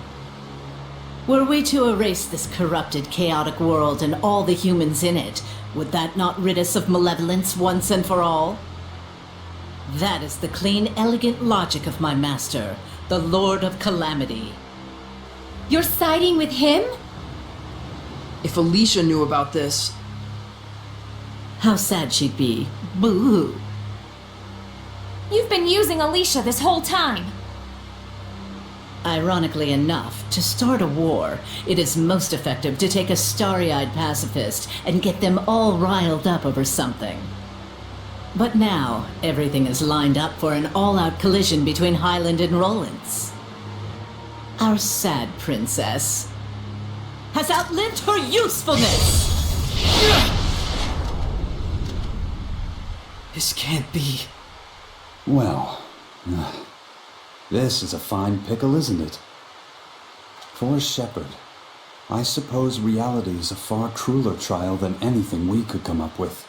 Were we to erase this corrupted, chaotic world and all the humans in it, would that not rid us of malevolence once and for all? That is the clean, elegant logic of my master, the Lord of Calamity. You're siding with him? If Alicia knew about this... How sad she'd be. Boo-hoo. You've been using Alicia this whole time. Ironically enough, to start a war, it is most effective to take a starry-eyed pacifist and get them all riled up over something. But now, everything is lined up for an all-out collision between Highland and Rollins. Our sad princess has outlived her usefulness! This can't be. Well, this is a fine pickle, isn't it? For a shepherd, I suppose reality is a far crueler trial than anything we could come up with.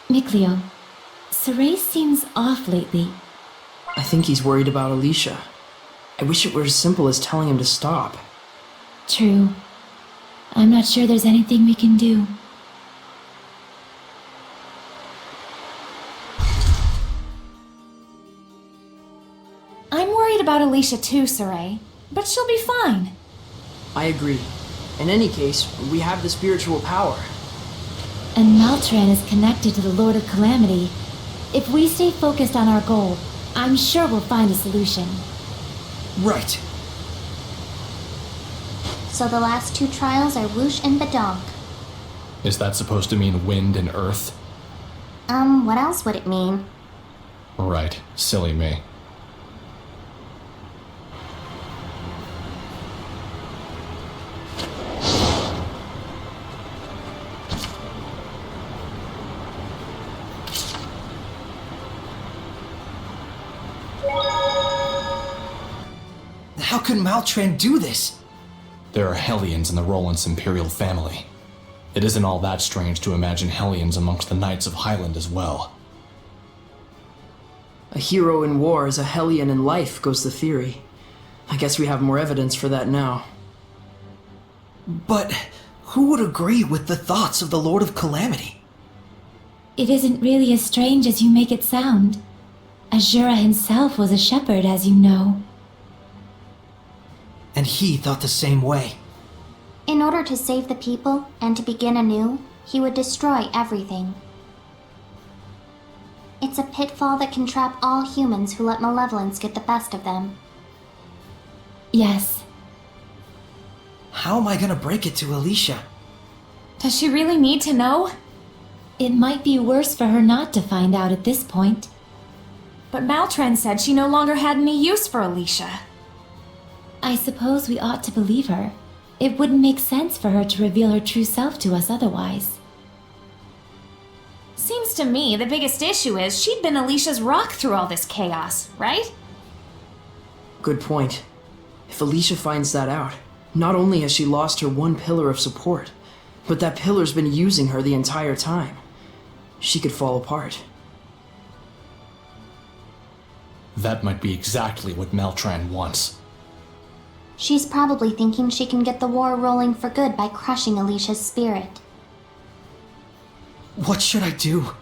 Mikleo, Saray seems off lately. I think he's worried about Alicia. I wish it were as simple as telling him to stop. True. I'm not sure there's anything we can do. I'm worried about Alicia too, Saray. But she'll be fine. I agree. In any case, we have the spiritual power. And Maltran is connected to the Lord of Calamity. If we stay focused on our goal, I'm sure we'll find a solution. Right. So the last two trials are Whoosh and Badonk. Is that supposed to mean wind and earth? What else would it mean? Right, silly me. How could Maltran do this? There are Hellions in the Rollins imperial family. It isn't all that strange to imagine Hellions amongst the Knights of Highland as well. A hero in war is a Hellion in life, goes the theory. I guess we have more evidence for that now. But who would agree with the thoughts of the Lord of Calamity? It isn't really as strange as you make it sound. Azura himself was a shepherd, as you know. And he thought the same way. In order to save the people and to begin anew, he would destroy everything. It's a pitfall that can trap all humans who let malevolence get the best of them. Yes. How am I gonna break it to Alicia? Does she really need to know? It might be worse for her not to find out at this point. But Maltran said she no longer had any use for Alicia. I suppose we ought to believe her. It wouldn't make sense for her to reveal her true self to us otherwise. Seems to me the biggest issue is she'd been Alicia's rock through all this chaos, right? Good point. If Alicia finds that out, not only has she lost her one pillar of support, but that pillar's been using her the entire time. She could fall apart. That might be exactly what Meltran wants. She's probably thinking she can get the war rolling for good by crushing Alicia's spirit. What should I do?